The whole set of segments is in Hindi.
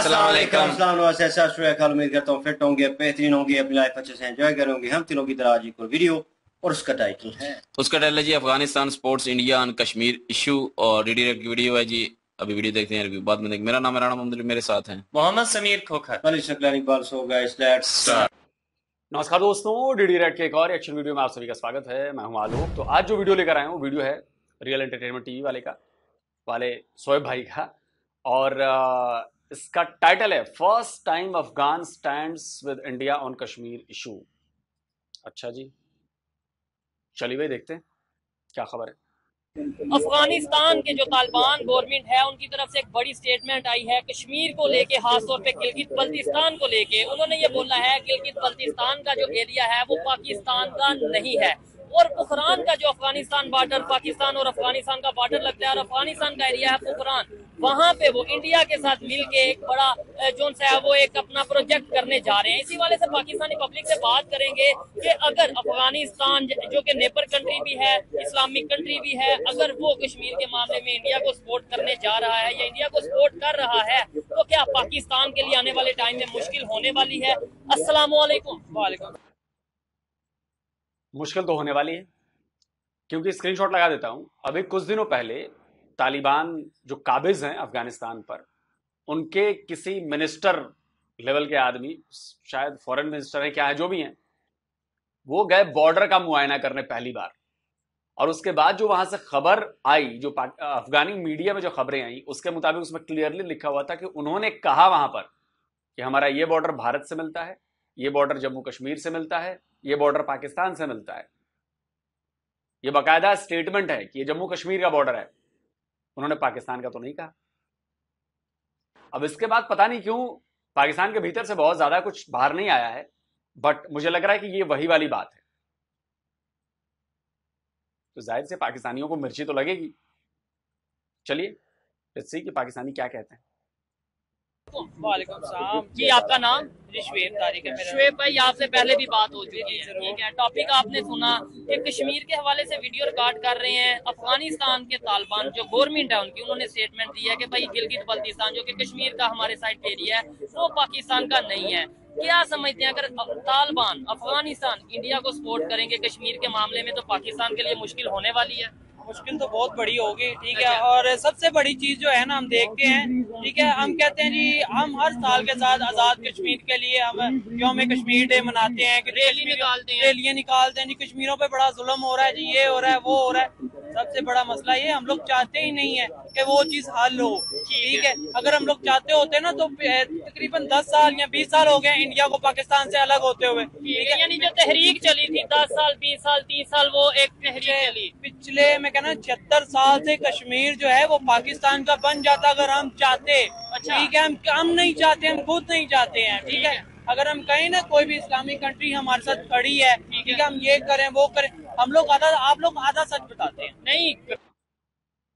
अस्सलाम वालेकुम। उम्मीद करता हूँ फिट होंगे, बेहतरीन होंगे, अपनी लाइफ अच्छे से एंजॉय करेंगे। हम तीनों की तरह आज एक और वीडियो और उसका टाइटल है जी Afghanistan sports India on Kashmir issue और रिडायरेक्ट वीडियो है जी। अभी वीडियो देखते हैं, रिव्यू बाद में देखें। मेरा नाम है राणा मोहम्मद, मेरे साथ हैं मोहम्मद समीर खोखर। नमस्कार दोस्तों, डीडी रेड के एक और एक्शन वीडियो में आप सभी का स्वागत है। मैं हूं आलोक। तो आज जो वीडियो लेकर आया हूं, वीडियो है रियल एंटरटेनमेंट टीवी वाले शोएब भाई का, और इसका टाइटल है first time Afghan stands with India on Kashmir issue. अच्छा जी, चलिए भाई देखते हैं क्या खबर है। अफगानिस्तान के जो तालिबान गवर्नमेंट है उनकी तरफ से एक बड़ी स्टेटमेंट आई है कश्मीर को लेके, खासतौर पे गिलगित बल्तिस्तान को लेके। उन्होंने ये बोला है गिलगित बल्तिस्तान का जो एरिया है वो पाकिस्तान का नहीं है, और पुखरान का जो अफगानिस्तान बॉर्डर, पाकिस्तान और अफगानिस्तान का बॉर्डर लगता है और अफगानिस्तान का एरिया है पुखरान, वहां पे वो इंडिया के साथ मिलके एक बड़ा जोन सा है वो एक अपना प्रोजेक्ट करने जा रहे हैं। इसी वाले से पाकिस्तानी पब्लिक से बात करेंगे कि अगर अफगानिस्तान जो कि नेबर कंट्री भी है, इस्लामिक कंट्री भी है, अगर वो कश्मीर के मामले में इंडिया को सपोर्ट करने जा रहा है या इंडिया को सपोर्ट कर रहा है, तो क्या पाकिस्तान के लिए आने वाले टाइम में मुश्किल होने वाली है? अस्सलाम वालेकुम। वालेकुम। मुश्किल तो होने वाली है, क्योंकि स्क्रीनशॉट लगा देता हूं। अभी कुछ दिनों पहले तालिबान जो काबिज हैं अफगानिस्तान पर, उनके किसी मिनिस्टर लेवल के आदमी, शायद फॉरेन मिनिस्टर है क्या है, जो भी हैं, वो गए बॉर्डर का मुआयना करने पहली बार। और उसके बाद जो वहां से खबर आई, जो अफगानी मीडिया में जो खबरें आई, उसके मुताबिक उसमें क्लियरली लिखा हुआ था कि उन्होंने कहा वहां पर कि हमारा ये बॉर्डर भारत से मिलता है, ये बॉर्डर जम्मू कश्मीर से मिलता है, ये बॉर्डर पाकिस्तान से मिलता है। ये बाकायदा स्टेटमेंट है कि ये जम्मू कश्मीर का बॉर्डर है, उन्होंने पाकिस्तान का तो नहीं कहा। अब इसके बाद पता नहीं क्यों पाकिस्तान के भीतर से बहुत ज्यादा कुछ बाहर नहीं आया है, बट मुझे लग रहा है कि ये वही वाली बात है। तो जाहिर से पाकिस्तानियों को मिर्ची तो लगेगी। चलिए लेट्स सी कि पाकिस्तानी क्या कहते हैं। वालेकुम सलाम जी, आपका नाम? शुएब तारिक है मेरा। शुएब भाई, आपसे पहले भी बात हो चुकी है, ठीक है। टॉपिक आपने सुना कि कश्मीर के हवाले से वीडियो रिकॉर्ड कर रहे हैं अफगानिस्तान के तालिबान जो गवर्नमेंट है उनकी, उन्होंने स्टेटमेंट दी है कि भाई गिलगित बल्तिस्तान जो कि कश्मीर का हमारे साइड एरिया है वो पाकिस्तान का नहीं है। क्या समझते हैं, अगर तालिबान अफगानिस्तान इंडिया को सपोर्ट करेंगे कश्मीर के मामले में, तो पाकिस्तान के लिए मुश्किल होने वाली है? मुश्किल तो बहुत बड़ी होगी, ठीक है। और सबसे बड़ी चीज जो है ना, हम देखते हैं, ठीक है, हम कहते हैं जी हम हर साल के साथ आजाद कश्मीर के लिए हम यौम कश्मीर डे मनाते हैं, रैलियां निकालते हैं जी। कश्मीरों पे बड़ा जुल्म हो रहा है जी, ये हो रहा है, वो हो रहा है। सबसे बड़ा मसला ये हम लोग चाहते ही नहीं है कि वो चीज हल हो, ठीक है। अगर हम लोग चाहते होते ना तो तकरीबन 10 साल या 20 साल हो गए इंडिया को पाकिस्तान से अलग होते हुए, ठीक है। यानी जो तहरीक चली थी 10 साल 20 साल 30 साल, वो एक तहरीक चली। पिछले मैं कहना 76 साल से कश्मीर जो है वो पाकिस्तान का बन जाता अगर हम चाहते। अच्छा, ठीक है, हम नहीं चाहते, हम खुद नहीं चाहते हैं, ठीक है। अगर हम कहें ना कोई भी इस्लामिक कंट्री हमारे साथ खड़ी है, ठीक है, हम ये करें वो करें, हम लोग आधा, आप लोग आधा सच बताते हैं। नहीं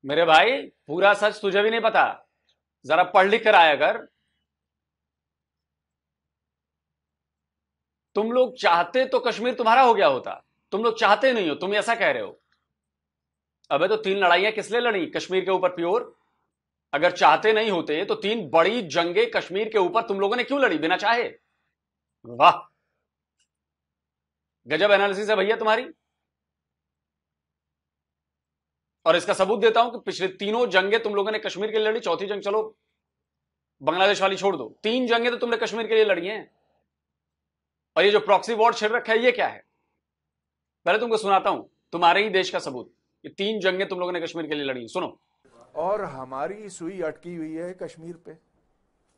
मेरे भाई, पूरा सच तुझे भी नहीं पता, जरा पढ़ लिख कर आया कर। तुम लोग चाहते तो कश्मीर तुम्हारा हो गया होता, तुम लोग चाहते नहीं हो, तुम ऐसा कह रहे हो। अबे तो 3 लड़ाइयां किस लिए लड़ी कश्मीर के ऊपर प्योर? अगर चाहते नहीं होते तो 3 बड़ी जंगें कश्मीर के ऊपर तुम लोगों ने क्यों लड़ी बिना चाहे? वाह, गजब एनालिसिस है भैया तुम्हारी। और इसका सबूत देता हूं कि पिछले 3 जंगें तुम लोगों ने कश्मीर के लिए लड़ी। चौथी जंग चलो बांग्लादेश वाली छोड़ दो, 3 जंगें तो तुमने कश्मीर के लिए लड़ी हैं। और ये जो प्रॉक्सी वॉर छिड़ रखा है, ये क्या है? पहले तुमको सुनाता हूं तुम्हारे ही देश का सबूत। ये 3 जंगें तुम लोगों ने कश्मीर के लिए लड़ी, सुनो। और हमारी सुई अटकी हुई है कश्मीर पे।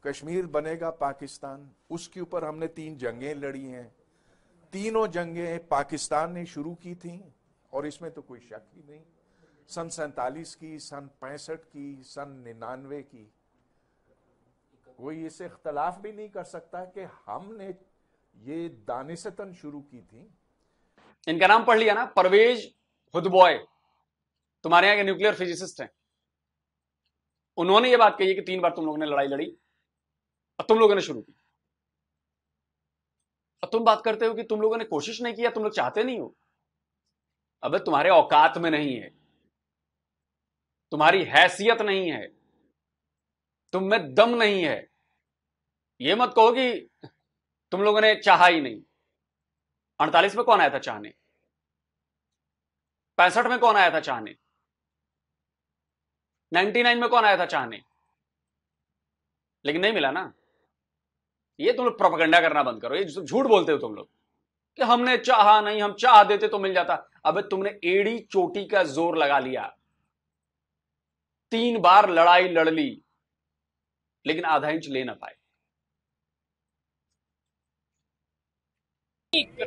कश्मीर बनेगा पाकिस्तान, उसके ऊपर हमने 3 जंगें लड़ी हैं। तीनों जंगें पाकिस्तान ने शुरू की थी, और इसमें तो कोई शक ही नहीं। सन 47 की, सन 65 की, सन 99 की, कोई इससे इख्तलाफ भी नहीं कर सकता कि हमने ये दानिशतन शुरू की थी। इनका नाम पढ़ लिया ना, परवेज हुदबॉय, तुम्हारे यहां के न्यूक्लियर फिजिसिस्ट हैं। उन्होंने ये बात कही है कि 3 बार तुम लोगों ने लड़ाई लड़ी और तुम लोगों ने शुरू की। और तुम बात करते हो कि तुम लोगों ने कोशिश नहीं किया, तुम लोग चाहते नहीं हो। अबे तुम्हारे औकात में नहीं है, तुम्हारी हैसियत नहीं है, तुम में दम नहीं है। ये मत कहो कि तुम लोगों ने चाहा ही नहीं। 48 में कौन आया था चाहने? 65 में कौन आया था चाहने? 99 में कौन आया था चाहने? लेकिन नहीं मिला ना। ये तुम लोग प्रोपेगेंडा करना बंद करो। ये झूठ बोलते हो तुम लोग कि हमने चाहा नहीं, हम चाह देते तो मिल जाता। अबे तुमने एड़ी चोटी का जोर लगा लिया, 3 बार लड़ाई लड़ ली, लेकिन आधा इंच ले ना पाए।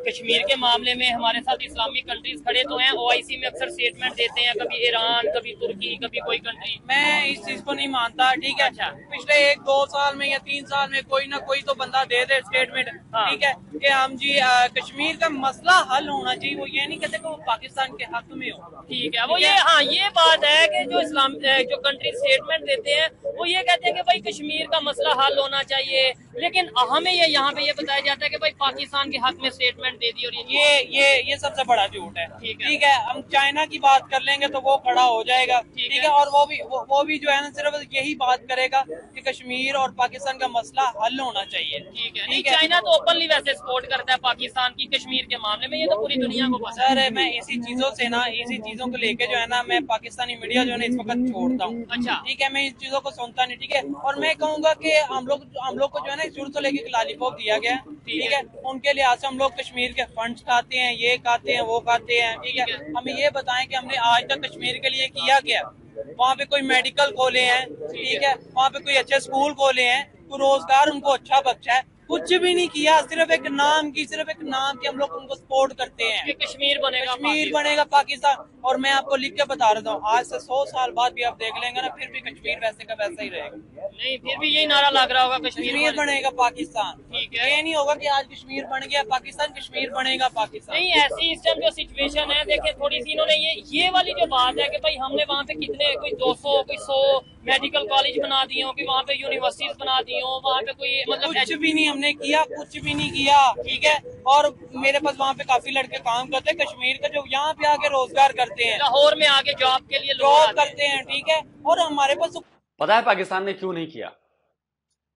कश्मीर के मामले में हमारे साथ इस्लामिक कंट्रीज खड़े तो हैं, ओआईसी में अक्सर स्टेटमेंट देते हैं, कभी ईरान, कभी तुर्की, कभी कोई कंट्री। मैं इस चीज को नहीं मानता, ठीक है। अच्छा। पिछले 1-2 साल में या 3 साल में कोई ना कोई तो बंदा दे दे स्टेटमेंट, हाँ। ठीक है, कि हम जी कश्मीर का मसला हल होना चाहिए। वो ये नहीं कहते कि वो पाकिस्तान के हक में हो, ठीक है। वो ये, हाँ, ये बात है कि जो कंट्री स्टेटमेंट देते हैं वो ये कहते हैं कि भाई कश्मीर का मसला हल होना चाहिए, लेकिन हमें ये यहाँ पे ये बताया जाता है कि भाई पाकिस्तान के हक में स्टेटमेंट दे दी। और ये सबसे बड़ा झूठ है, ठीक है। ठीक है। हम चाइना की बात कर लेंगे तो वो खड़ा हो जाएगा, ठीक ठीक है। है। और वो भी जो है ना सिर्फ यही बात करेगा कि कश्मीर और पाकिस्तान का मसला हल होना चाहिए, ठीक है। नहीं, चाइना तो ओपनली वैसे सपोर्ट करता है पाकिस्तान की कश्मीर के मामले में, ये तो पूरी दुनिया को पता है। सर मैं इसी चीजों को लेके जो है ना, मैं पाकिस्तानी मीडिया जो है ना इस वक्त छोड़ता हूँ, अच्छा। ठीक है। मैं इस चीजों को सुनता नहीं, ठीक है। और मैं कहूंगा कि हम लोग को जो है ना शुरू से लेके लॉलीपॉप दिया गया, ठीक है। उनके लिहाज से हम लोग कश्मीर के फंड्स खाते हैं, ये खाते हैं, वो खाते हैं, ठीक है। हमें ये बताएं कि हमने आज तक कश्मीर के लिए किया क्या? वहाँ पे कोई मेडिकल खोले हैं, ठीक है, वहाँ पे कोई अच्छे स्कूल खोले हैं, कोई रोजगार उनको अच्छा बख्शा है? कुछ भी नहीं किया। सिर्फ एक नाम की हम लोग उनको सपोर्ट करते हैं कि कश्मीर बनेगा पाकिस्तान। और मैं आपको लिख के बता रहा हूँ, आज से 100 साल बाद भी आप देख लेंगे ना, फिर भी कश्मीर वैसे का वैसा ही रहेगा। नहीं, फिर भी यही नारा लग रहा होगा कश्मीर बनेगा पाकिस्तान, ठीक है। ये नहीं होगा कि आज कश्मीर बन गया पाकिस्तान, कश्मीर बनेगा पाकिस्तान। नहीं, ऐसी इस टाइम जो सिचुएशन है, देखिए थोड़ी सी इन्होंने ये वाली जो बात है कि भाई हमने वहाँ पे कितने, कोई 200 कोई 100 मेडिकल कॉलेज बना दिए हो, कि वहाँ पे यूनिवर्सिटीज बना दी हो, वहाँ पे कोई मतलब कुछ भी नहीं हमने किया, कुछ भी नहीं किया, ठीक है। और मेरे पास वहाँ पे काफी लड़के काम करते हैं कश्मीर के, जो यहाँ पे आके रोजगार करते हैं, लाहौर में आके जॉब के लिए जॉब करते हैं, ठीक है। और हमारे पास पता है पाकिस्तान ने क्यों नहीं किया?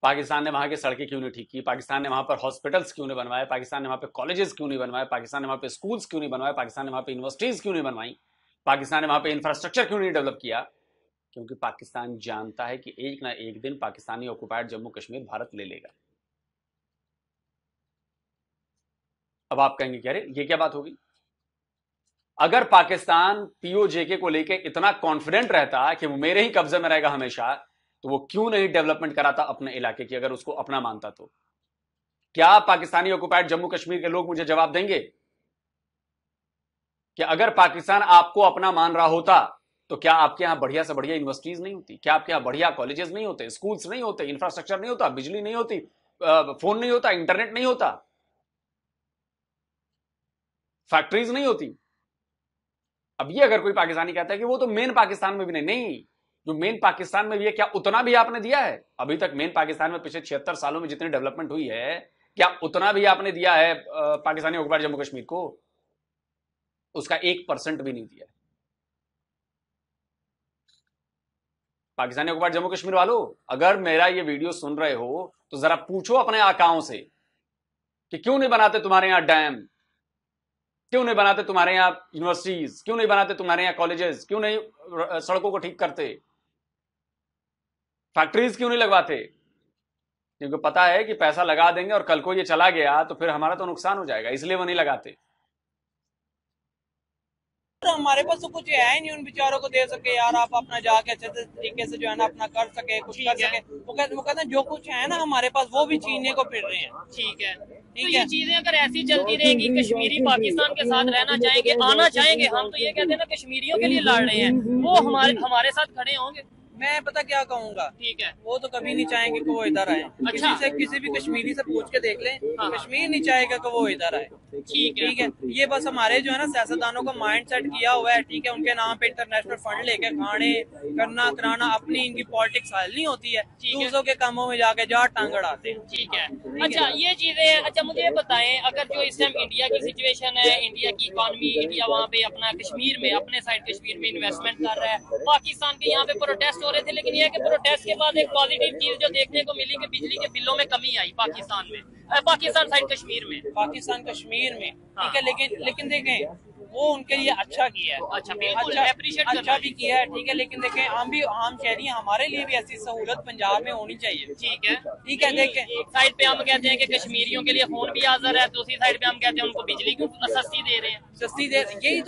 पाकिस्तान ने वहां की सड़कें क्यों नहीं ठीक की? पाकिस्तान ने वहां पर हॉस्पिटल्स क्यों नहीं बनवाए? पाकिस्तान ने वहां पे कॉलेजेस क्यों नहीं बनवाए? पाकिस्तान ने वहां पे स्कूल्स क्यों नहीं बनवाए? पाकिस्तान ने वहां पे यूनिवर्सिटीज क्यों नहीं बनवाई? पाकिस्तान ने वहां पे इंफ्रास्ट्रक्चर क्यों नहीं डेवलप किया? क्योंकि पाकिस्तान जानता है कि एक ना एक दिन पाकिस्तानी ऑक्युपाइड जम्मू कश्मीर भारत ले लेगा। अब आप कहेंगे कि अरे ये क्या बात होगी? अगर पाकिस्तान पीओजेके को लेकर इतना कॉन्फिडेंट रहता कि वो मेरे ही कब्जे में रहेगा हमेशा, तो वो क्यों नहीं डेवलपमेंट कराता अपने इलाके की? अगर उसको अपना मानता तो क्या पाकिस्तानी ऑक्युपाइड जम्मू कश्मीर के लोग मुझे जवाब देंगे कि अगर पाकिस्तान आपको अपना मान रहा होता तो क्या आपके यहां बढ़िया से बढ़िया यूनिवर्सिटीज नहीं होती? क्या आपके यहां बढ़िया कॉलेजेस नहीं होते, स्कूल्स नहीं होते, इंफ्रास्ट्रक्चर नहीं होता, बिजली नहीं होती, फोन नहीं होता, इंटरनेट नहीं होता, फैक्ट्रीज नहीं होती? अब ये अगर कोई पाकिस्तानी कहता है कि वो तो मेन पाकिस्तान में भी नहीं, जो मेन पाकिस्तान में भी है, क्या उतना भी आपने दिया है? अभी तक मेन पाकिस्तान में पिछले 76 सालों में जितनी डेवलपमेंट हुई है, क्या उतना भी आपने दिया है पाकिस्तानी ऑक्युपाइड जम्मू कश्मीर को? उसका 1% भी नहीं दिया। पाकिस्तानी ऑक्युपाइड जम्मू कश्मीर वालों, अगर मेरा ये वीडियो सुन रहे हो तो जरा पूछो अपने आकाओं से कि क्यों नहीं बनाते तुम्हारे यहां डैम, क्यों नहीं बनाते तुम्हारे यहां यूनिवर्सिटीज, क्यों नहीं बनाते तुम्हारे यहां कॉलेजेस, क्यों नहीं सड़कों को ठीक करते, फैक्ट्रीज क्यों नहीं लगवाते? क्योंकि पता है कि पैसा लगा देंगे और कल को ये चला गया तो फिर हमारा तो नुकसान हो जाएगा, इसलिए वो नहीं लगाते। हमारे पास तो कुछ है नहीं उन बेचारों को दे सके यार, आप अपना जाके अच्छे तरीके से जो है ना अपना कर सके, कुछ कर सके। वो कहते हैं जो कुछ है ना हमारे पास वो भी छीनने को फिर रहे हैं। ठीक है, तो ये चीजें अगर ऐसी चलती रहेगी, कश्मीरी पाकिस्तान के साथ रहना चाहेंगे, आना चाहेंगे, हम तो ये कहते हैं ना कश्मीरियों के लिए लड़ रहे हैं, वो हमारे साथ खड़े होंगे। मैं पता क्या कहूँगा, ठीक है, वो तो कभी नहीं चाहेंगे कि वो इधर आए। अच्छा। किसी भी कश्मीरी से पूछ के देख लें, हाँ। कश्मीर नहीं चाहेगा कि वो इधर आए। ठीक है। ये बस हमारे जो है ना सियासतदानों को माइंड सेट किया हुआ है, ठीक है। उनके नाम पे इंटरनेशनल फंड लेके खाने करना कराना, अपनी इनकी पॉलिटिक्स हल नहीं होती है, दूसरों के कामों में जाके जा टांग अड़ाते हैं। ठीक है, अच्छा ये चीजें, अच्छा मुझे ये बताएं, अगर जो इस टाइम इंडिया की सिचुएशन है, इंडिया की इकॉनमी, इंडिया वहाँ पे अपना कश्मीर में, अपने साइड कश्मीर में इन्वेस्टमेंट कर रहा है, पाकिस्तान के यहाँ पे प्रोटेस्ट हो रहे थे, लेकिन यह है कि प्रोटेस्ट के बाद एक पॉजिटिव चीज जो देखने को मिली कि बिजली के बिलों में कमी आई पाकिस्तान में, पाकिस्तान साइड कश्मीर में, पाकिस्तान कश्मीर में, ठीक है। लेकिन देखें वो उनके लिए अच्छा किया है, अच्छा बिल्कुल एप्रिशिएट अच्छा भी किया है, ठीक है। लेकिन देखें हम भी आम शहरी, हमारे लिए भी ऐसी सहूलत पंजाब में होनी चाहिए, ठीक है। देखें एक साइड पे हम कहते हैं कि कश्मीरियों के लिए फोन भी हाजिर है, दूसरी साइड पे हम कहते हैं उनको बिजली क्यों सस्ती दे रहे हैं, सस्ती दे, यही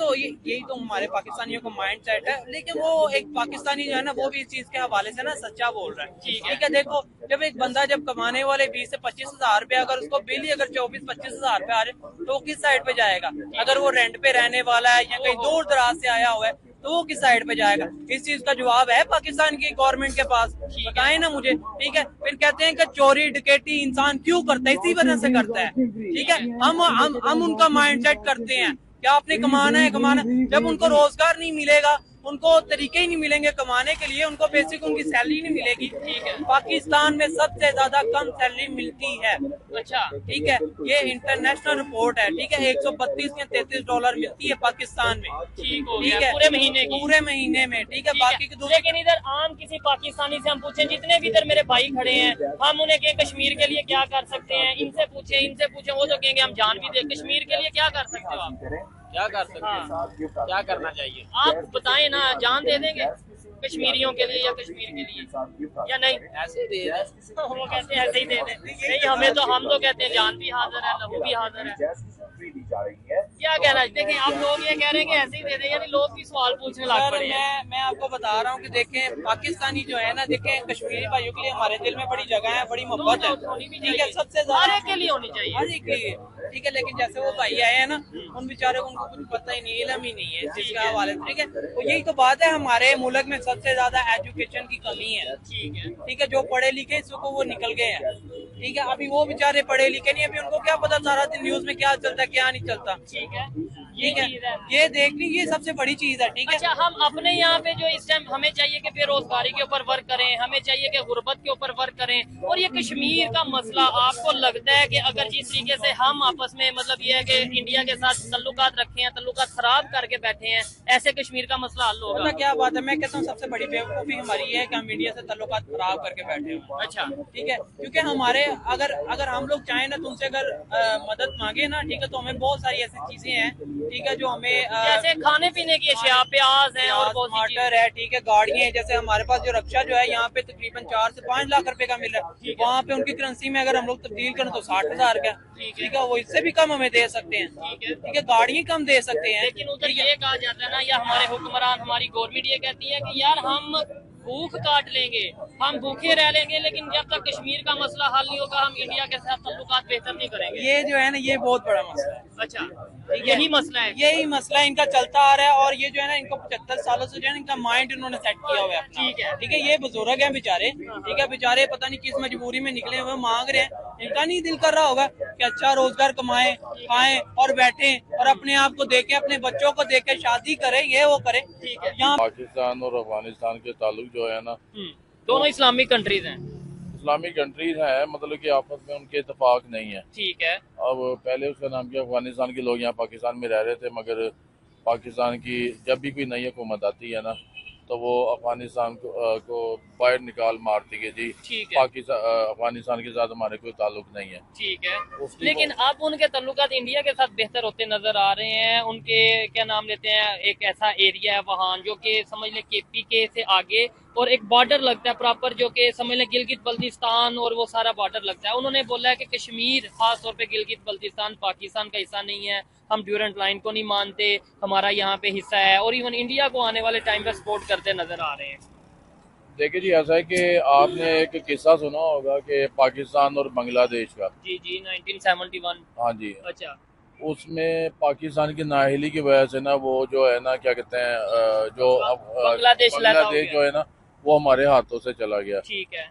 तो हमारे पाकिस्तानियों का माइंड सेट है। लेकिन वो एक पाकिस्तानी जो है ना, वो भी इस चीज के हवाले से ना सच्चा बोल रहा है, ठीक है। देखो जब एक बंदा जब कमाने वाले 20 से 25 हजार रुपया, अगर उसको बिल ही अगर 24-25 हजार रुपया आ रहे तो वो किस साइड पे जाएगा? अगर वो रेंट पे रहने वाला है या कहीं दूर दराज से आया हुआ है तो वो किस साइड पे जाएगा? इस चीज का जवाब है पाकिस्तान की गवर्नमेंट के पास, बताएं ना मुझे, ठीक है। फिर कहते हैं कि चोरी डकैती इंसान क्यों करता है? इसी वजह से करता है, ठीक है। हम उनका माइंडसेट करते हैं क्या आपने कमाना है, कमाना। जब उनको रोजगार नहीं मिलेगा, उनको तरीके ही नहीं मिलेंगे कमाने के लिए, उनको बेसिक उनकी सैलरी नहीं मिलेगी, ठीक है। पाकिस्तान में सबसे ज्यादा कम सैलरी मिलती है, अच्छा ठीक है। ये इंटरनेशनल रिपोर्ट है, ठीक है। 132 या 33 डॉलर मिलती है पाकिस्तान में, ठीक हो ठीक गया है, पूरे महीने की, पूरे महीने में, ठीक है। बाकी के लेकिन इधर आम किसी पाकिस्तानी से हम पूछें, जितने भी इधर मेरे भाई खड़े हैं, हम उन्हें कहें कश्मीर के लिए क्या कर सकते हैं, इनसे पूछे वो तो कहेंगे हम जान भी दे। कश्मीर के लिए क्या कर सकते हो आप? क्या कर सकते हैं? क्या करना चाहिए? आप बताएं ना, जान दे देंगे कश्मीरियों के लिए या कश्मीर के लिए या नहीं? ऐसे दे वो कहते हैं ऐसे ही दे दें, नहीं हमें तो, हम तो कहते हैं जान भी हाजिर है, लहू भी हाजिर है। क्या कहना है? देखिए आप लोग ये कह रहे हैं कि ऐसे ही दे दें, यानी लोग भी सवाल पूछने लग पड़े हैं। मैं आपको बता रहा हूँ कि देखें पाकिस्तानी जो है ना, देखें कश्मीरी भाइयों के लिए हमारे दिल में बड़ी जगह है, बड़ी मोहब्बत है, ठीक है। सबसे हर ज्यादा एक के लिए होनी चाहिए, हर एक के लिए, ठीक है। लेकिन जैसे वो भाई आए हैं ना, उन बेचारे को उनको कुछ पता ही नहीं, इल्म ही नहीं है इस चीज के हवाले से, ठीक है। तो यही तो बात है, हमारे मुल्क में सबसे ज्यादा एजुकेशन की कमी है, ठीक है। जो पढ़े लिखे इस वक्त वो निकल गए हैं, ठीक है। अभी वो बेचारे पढ़े लिखे नहीं, अभी उनको क्या पता सारा दिन न्यूज में क्या चलता है क्या नहीं चलता, ठीक है। ठीक है। ये देखनी, ये सबसे बड़ी चीज है, ठीक है। अच्छा हम अपने यहाँ पे जो इस टाइम हमें चाहिए कि बेरोजगारी के ऊपर वर्क करें, हमें चाहिए कि गुर्बत के ऊपर वर्क करें, और ये कश्मीर का मसला आपको लगता है कि अगर जिस तरीके से हम आपस में मतलब ये है कि इंडिया के साथ तल्लुकात रखे हैं, तल्लुकात खराब करके बैठे हैं, ऐसे कश्मीर का मसला हल होगा? पता क्या बात है, मैं कहता हूँ सबसे बड़ी बेवकूफी हमारी है कि हम इंडिया से तल्लुकात खराब करके बैठे हैं। अच्छा ठीक है, क्योंकि हमारे अगर हम लोग चाहें ना, तुमसे अगर मदद मांगे ना, ठीक है, तो हमें बहुत सारी ऐसी चीजें हैं, ठीक है, जो हमें जैसे खाने पीने की अशिया, प्याज है और बहुत सी टमाटर है, ठीक है, गाड़ियाँ हैं। जैसे हमारे पास जो रक्षा जो है यहाँ पे तकरीबन 4 से 5 लाख रुपए का मिल रहा है, वहाँ पे उनकी करेंसी में अगर हम लोग तब्दील करें तो 60,000 का, ठीक है, वो इससे भी कम हमें दे सकते हैं, ठीक है, गाड़ियाँ कम दे सकते हैं। लेकिन उधर ये कहा जाता है ना, या हमारे हुक्मरान, हमारी गवर्नमेंट ये कहती है कि यार हम भूख काट लेंगे, हम भूखे रह लेंगे, लेकिन जब तक कश्मीर का मसला हल नहीं होगा हम इंडिया के साथ ताल्लुकात बेहतर नहीं करेंगे। ये जो है ना, ये बहुत बड़ा मसला है। अच्छा, यही मसला है, यही मसला इनका चलता आ रहा है, और ये जो है ना, इनको 75 सालों से जो है ना, इनका माइंड इन्होंने सेट किया हुआ है अपना। ठीक है, ये बुजुर्ग हैं बेचारे, ठीक है, बेचारे पता नहीं किस मजबूरी में निकले हुए मांग रहे हैं। इनका नहीं दिल कर रहा होगा कि अच्छा रोजगार कमाएं, खाएं और बैठें और अपने आप को देखें, अपने बच्चों को देखें, शादी करें, ये वो करें। ठीक है, यहाँ पाकिस्तान और अफगानिस्तान के ताल्लुक जो है ना, दोनों इस्लामिक कंट्रीज हैं, इस्लामिक कंट्रीज हैं, मतलब कि आपस में उनके इत्तेफाक नहीं है। ठीक है। अब पहले उसका नाम क्या, अफगानिस्तान के लोग यहाँ पाकिस्तान में रह रहे थे, मगर पाकिस्तान की जब भी कोई नई हुकूमत आती है ना, तो वो अफगानिस्तान को बाहर निकाल मारती है जी। पाकिस्तान अफगानिस्तान के साथ हमारे कोई ताल्लुक नहीं है। ठीक है, लेकिन अब उनके ताल्लुकात इंडिया के साथ बेहतर होते नजर आ रहे हैं। उनके क्या नाम लेते हैं, एक ऐसा एरिया है वहाँ जो कि समझ लें KPK से आगे, और एक बॉर्डर लगता है प्रॉपर, जो कि समझ लें गिलगित बल्तिस्तान और वो सारा बॉर्डर लगता है। उन्होंने बोला है कि कश्मीर, खास तौर पे गिलगित बल्तिस्तान पाकिस्तान का हिस्सा नहीं है, हम ड्यूरेंट लाइन को नहीं मानते, हमारा यहाँ पे हिस्सा है, और इवन इंडिया को आने वाले टाइम पे सपोर्ट करते नजर आ रहे हैं। देखिए जी, ऐसा है कि आपने एक किस्सा सुना होगा कि पाकिस्तान और बांग्लादेश का। जी 1971। हाँ जी। अच्छा, उसमें पाकिस्तान की नाअहली की वजह से ना, वो जो है ना, क्या कहते हैं, जो बांग्लादेश जो है ना, वो हमारे हाथों से चला गया। ठीक है।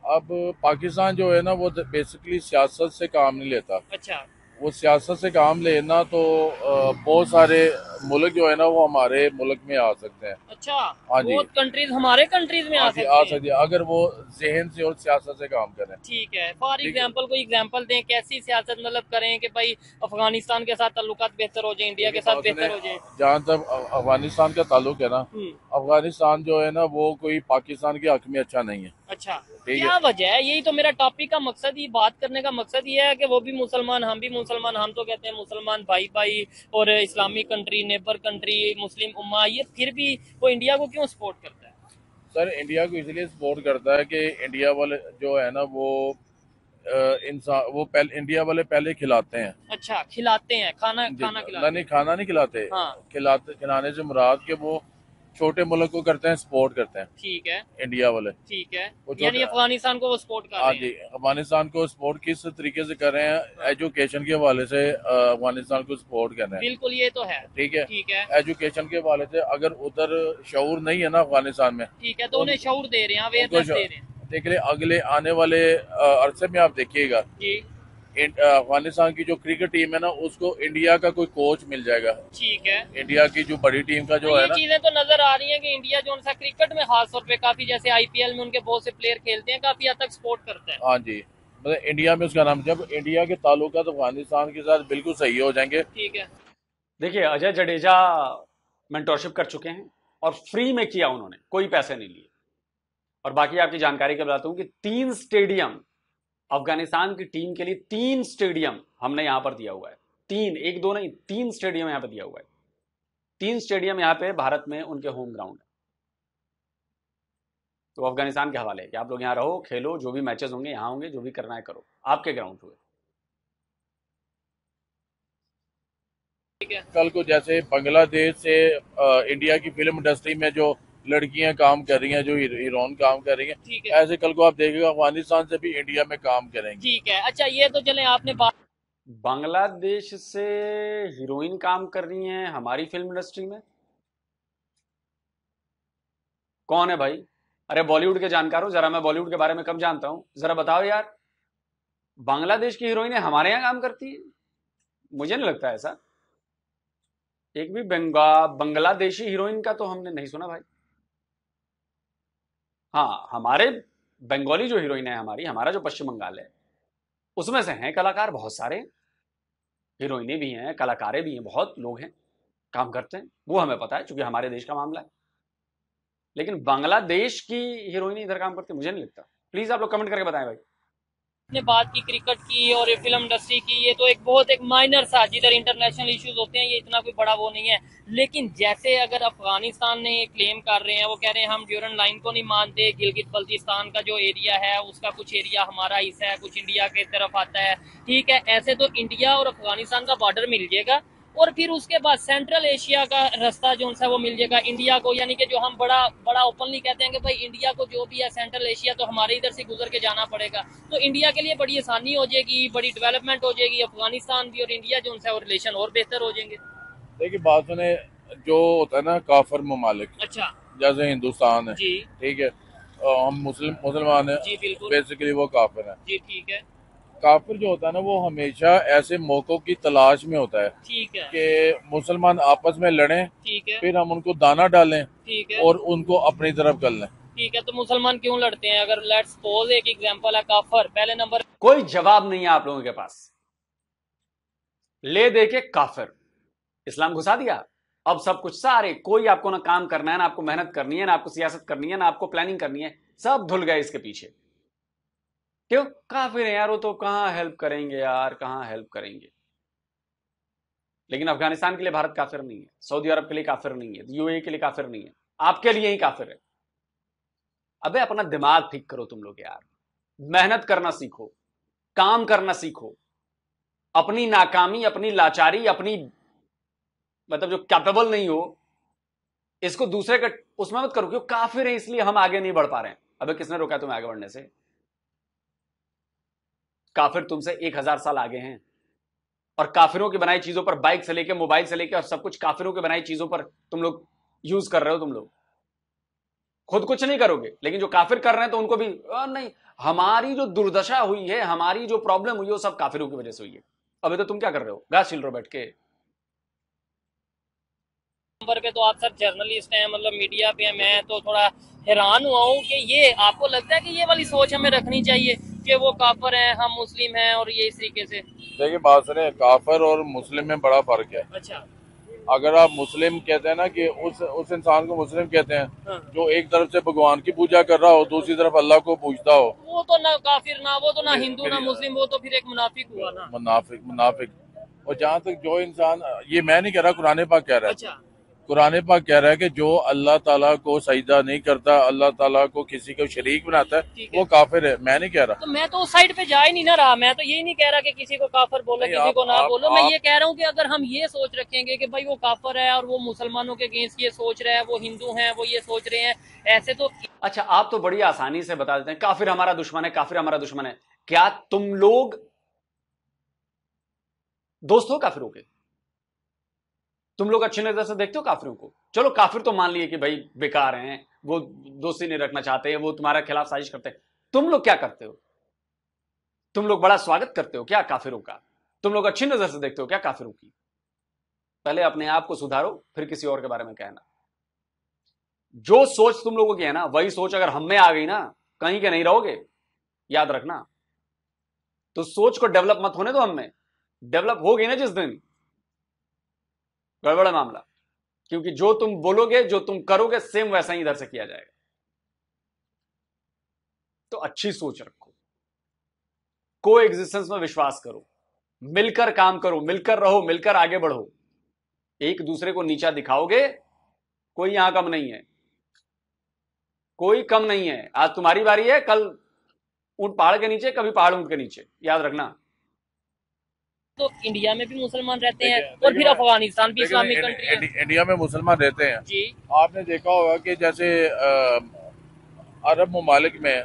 अब पाकिस्तान जो है ना, वो बेसिकली सियासत से काम नहीं लेता। अच्छा। वो सियासत से काम लेना तो बहुत सारे मुल्क जो है ना वो हमारे मुल्क में आ सकते हैं। अच्छा, हाँ जी। बहुत कंट्रीज हमारे कंट्रीज में आ सकते आ हैं। सकती है अगर वो जहन से और सियासत से काम करें। ठीक है, फॉर एग्जांपल कोई एग्जांपल दें, कैसी सियासत मतलब करें कि भाई अफगानिस्तान के साथ ताल्लुकात बेहतर हो जाए, इंडिया के साथ बेहतर हो जाए। जहाँ तक अफगानिस्तान का ताल्लुक है ना, अफगानिस्तान जो है ना वो कोई पाकिस्तान के हक में अच्छा नहीं है। अच्छा, क्या वजह है? यही तो मेरा टॉपिक का मकसद ही, बात करने का मकसद ये है कि वो भी मुसलमान, हम भी मुसलमान, हम तो कहते हैं मुसलमान भाई भाई और इस्लामिक कंट्री, नेबर कंट्री, मुस्लिम उम्मा, ये फिर भी वो इंडिया को क्यों सपोर्ट करता है? सर इंडिया को इसलिए सपोर्ट करता है कि इंडिया वाले जो है ना वो इंसान वो पहले इंडिया वाले पहले खिलाते हैं। अच्छा, खिलाते हैं, खाना खिलाते हैं? नहीं, खाना नहीं खिलाते। हाँ। खिलाने से मुराद के वो छोटे मुल्क को करते हैं, सपोर्ट करते हैं। ठीक है, इंडिया वाले। ठीक है, यानी अफगानिस्तान को वो सपोर्ट कर रहे हैं। हाँ जी, अफगानिस्तान को सपोर्ट किस तरीके से कर रहे हैं? एजुकेशन के हवाले से अफगानिस्तान को सपोर्ट कर रहे हैं। बिल्कुल, ये तो है। ठीक है, ठीक है। एजुकेशन के हवाले से अगर उधर शऊर नहीं है ना अफगानिस्तान में, ठीक है, तो उन्हें शऊर दे रहे हैं, अवेयरनेस दे रहे हैं। देख ले अगले आने वाले अरसे में आप देखिएगा जी, अफगानिस्तान की जो क्रिकेट टीम है ना उसको इंडिया का कोई कोच मिल जाएगा। ठीक है, इंडिया की जो बड़ी टीम का जो तो है ये ना, चीजें तो नजर आ रही हैं कि इंडिया जो सा क्रिकेट में खास तौर पे काफी, जैसे आईपीएल में उनके बहुत से प्लेयर खेलते हैं, काफी हद तक सपोर्ट करता है। हाँ जी, मतलब इंडिया में उसका नाम, जब इंडिया के ताल्लुकात अफगानिस्तान के साथ बिल्कुल सही हो जाएंगे। ठीक है। देखिए, अजय जडेजा मेंटरशिप कर चुके हैं और फ्री में किया, उन्होंने कोई पैसे नहीं लिए। और बाकी आपकी जानकारी के बताता हूं कि 3 स्टेडियम अफगानिस्तान की टीम के लिए, 3 स्टेडियम हमने यहां पर दिया हुआ है। 3, 1 2 नहीं, 3 स्टेडियम यहां पर दिया हुआ है। 3 स्टेडियम यहां पे भारत में उनके होम ग्राउंड है। तो अफगानिस्तान के हवाले है कि आप लोग यहां रहो, खेलो, जो भी मैचेस होंगे यहां होंगे, जो भी करना है करो, आपके ग्राउंड हुए। कल को जैसे बांग्लादेश से इंडिया की फिल्म इंडस्ट्री में जो लड़कियां काम कर रही हैं, जो हीरोइन काम कर रही हैं, ऐसे कल को आप देखिएगा अफगानिस्तान से भी इंडिया में काम करेंगे। ठीक है, अच्छा ये तो चले आपने बात, बांग्लादेश से हीरोइन काम कर रही हैं हमारी फिल्म इंडस्ट्री में? कौन है भाई? अरे बॉलीवुड के जानकार हो, जरा मैं बॉलीवुड के बारे में कम जानता हूं, जरा बताओ यार। बांग्लादेश की हीरोइनें हमारे यहां काम करती है? मुझे नहीं लगता ऐसा। एक भी बांग्लादेशी हीरोइन का तो हमने नहीं सुना भाई। हाँ, हमारे बंगाली जो हीरोइन है, हमारा जो पश्चिम बंगाल है, उसमें से हैं कलाकार बहुत सारे, हीरोइनें भी हैं, कलाकारें भी हैं, बहुत लोग हैं काम करते हैं, वो हमें पता है क्योंकि हमारे देश का मामला है। लेकिन बांग्लादेश की हीरोइन इधर काम करती है, मुझे नहीं लगता। प्लीज आप लोग कमेंट करके बताएं भाई। ने बात की क्रिकेट की और फिल्म इंडस्ट्री की, ये तो एक बहुत एक माइनर सा, जिधर इंटरनेशनल इश्यूज होते हैं, ये इतना कोई बड़ा वो नहीं है। लेकिन जैसे अगर अफगानिस्तान ने ये क्लेम कर रहे हैं, वो कह रहे हैं हम ड्यूरन लाइन को नहीं मानते, गिलगित बल्तिस्तान का जो एरिया है उसका कुछ एरिया हमारा हिस्सा है, कुछ इंडिया के तरफ आता है। ठीक है, ऐसे तो इंडिया और अफगानिस्तान का बॉर्डर मिल जाएगा और फिर उसके बाद सेंट्रल एशिया का रास्ता जो है वो मिल जाएगा इंडिया को, यानी कि जो हम बड़ा ओपनली कहते हैं कि भाई इंडिया को जो भी है सेंट्रल एशिया तो हमारे इधर से गुजर के जाना पड़ेगा, तो इंडिया के लिए बड़ी आसानी हो जाएगी, बड़ी डेवलपमेंट हो जाएगी, अफगानिस्तान भी और इंडिया जो है रिलेशन और बेहतर हो जाएंगे। देखिए बात सुने, जो होता है ना काफिर ममालिक, अच्छा, जैसे हिंदुस्तान है जी, ठीक है, हम मुसलमान है जी बिल्कुल, बेसिकली वो काफिर है जी ठीक है, काफिर जो होता है ना वो हमेशा ऐसे मौकों की तलाश में होता है ठीक है, कि मुसलमान आपस में लड़ें, ठीक है, फिर हम उनको दाना डालें, ठीक है, और उनको अपनी तरफ कर लें। ठीक है। तो मुसलमान क्यों लड़ते हैं? अगर लेट्स सपोज एक एग्जांपल है काफर, पहले नंबर, कोई जवाब नहीं है आप लोगों के पास, ले दे के काफिर, इस्लाम घुसा दिया। अब सब कुछ, सारे, कोई आपको ना काम करना है, ना आपको मेहनत करनी है, ना आपको सियासत करनी है, ना आपको प्लानिंग करनी है, सब धुल गए इसके पीछे। क्यों? काफिर है यार, वो तो कहां हेल्प करेंगे यार, कहां हेल्प करेंगे। लेकिन अफगानिस्तान के लिए भारत काफिर नहीं है, सऊदी अरब के लिए काफिर नहीं है, यूएई के लिए काफिर नहीं है, आपके लिए ही काफिर है। अबे अपना दिमाग ठीक करो तुम लोग यार, मेहनत करना सीखो, काम करना सीखो, अपनी नाकामी, अपनी लाचारी, अपनी मतलब जो कैपेबल नहीं हो, इसको दूसरे का उसमें मत करो, क्यों काफिर है इसलिए हम आगे नहीं बढ़ पा रहे हैं। अबे किसने रोका तुम्हें आगे बढ़ने से? काफिर तुमसे 1000 साल आगे हैं, और काफिरों की बनाई चीजों पर, बाइक से लेके मोबाइल से लेके और सब कुछ काफिरों की बनाई चीजों पर तुम लोग यूज कर रहे हो। तुम लोग खुद कुछ नहीं करोगे, लेकिन जो काफिर कर रहे हैं तो उनको भी नहीं। हमारी जो दुर्दशा हुई है, हमारी जो प्रॉब्लम हुई है, वो सब काफिरों की वजह से हुई है। अबे तो तुम क्या कर रहे हो? घास छिल रहे हो बैठ के। नंबर पे तो आप सर जर्नलिस्ट हैं, मतलब मीडिया पे हैं, मैं तो थोड़ा हैरान हुआ हूँ कि ये आपको लगता है कि ये वाली सोच हमें रखनी चाहिए कि वो काफिर हैं, हम मुस्लिम हैं, और ये इस तरीके से? देखिए बात सुने, काफिर और मुस्लिम में बड़ा फर्क है। अच्छा। अगर आप मुस्लिम कहते हैं ना कि उस इंसान को मुस्लिम कहते हैं हाँ। जो एक तरफ से भगवान की पूजा कर रहा हो, दूसरी तरफ अल्लाह को पूजता हो, वो तो ना काफिर, ना वो तो ना हिंदू ना मुस्लिम, वो तो फिर एक मुनाफिक हुआ ना। मुनाफिक। और जहाँ तक जो इंसान, ये मैं नहीं कह रहा, कुरान पाक कह रहा है। अच्छा। कुरान पाक कह रहा है कि जो अल्लाह ताला को सजदा नहीं करता, अल्लाह ताला को किसी को शरीक बनाता है, वो काफिर है। मैं नहीं कह रहा। तो मैं तो उस साइड पे जा ही नहीं ना रहा, मैं तो यही नहीं कह रहा कि किसी को काफिर बोलो, किसी को ना बोलो। मैं ये कह रहा हूँ कि अगर हम ये सोच रखेंगे कि भाई वो काफिर है और वो मुसलमानों के अगेंस्ट ये सोच रहा है, वो हिंदू हैं, वो ये सोच रहे हैं, ऐसे तो। अच्छा, आप तो बड़ी आसानी से बता देते हैं काफिर हमारा दुश्मन है, काफिर हमारा दुश्मन है। क्या तुम लोग दोस्त हो काफिरों के? तुम लोग अच्छी नजर से देखते हो काफिरों को? चलो काफिर तो मान लिए कि भाई बेकार हैं, वो दोस्ती नहीं रखना चाहते हैं, वो तुम्हारे खिलाफ साजिश करते हैं। तुम लोग क्या करते हो? तुम लोग बड़ा स्वागत करते हो क्या काफिरों का? तुम लोग अच्छी नजर से देखते हो क्या काफिरों की? पहले अपने आप को सुधारो, फिर किसी और के बारे में कहना। जो सोच तुम लोगों की है ना, वही सोच अगर हम में आ गई ना, कहीं के नहीं रहोगे, याद रखना। तो सोच को डेवलप मत होने दो हम में। डेवलप हो गई ना जिस दिन, गड़बड़ मामला। क्योंकि जो तुम बोलोगे, जो तुम करोगे, सेम वैसा ही इधर से किया जाएगा। तो अच्छी सोच रखो, को एग्जिस्टेंस में विश्वास करो, मिलकर काम करो, मिलकर रहो, मिलकर आगे बढ़ो। एक दूसरे को नीचा दिखाओगे, कोई यहां कम नहीं है, कोई कम नहीं है। आज तुम्हारी बारी है, कल ऊंट पहाड़ के नीचे, कभी पहाड़ ऊंट के नीचे, याद रखना। तो इंडिया में भी मुसलमान रहते हैं और फिर अफगानिस्तान भी इस्लामिक कंट्री है। इंडिया में मुसलमान रहते हैं जी। आपने देखा होगा कि जैसे अरब ममालिक में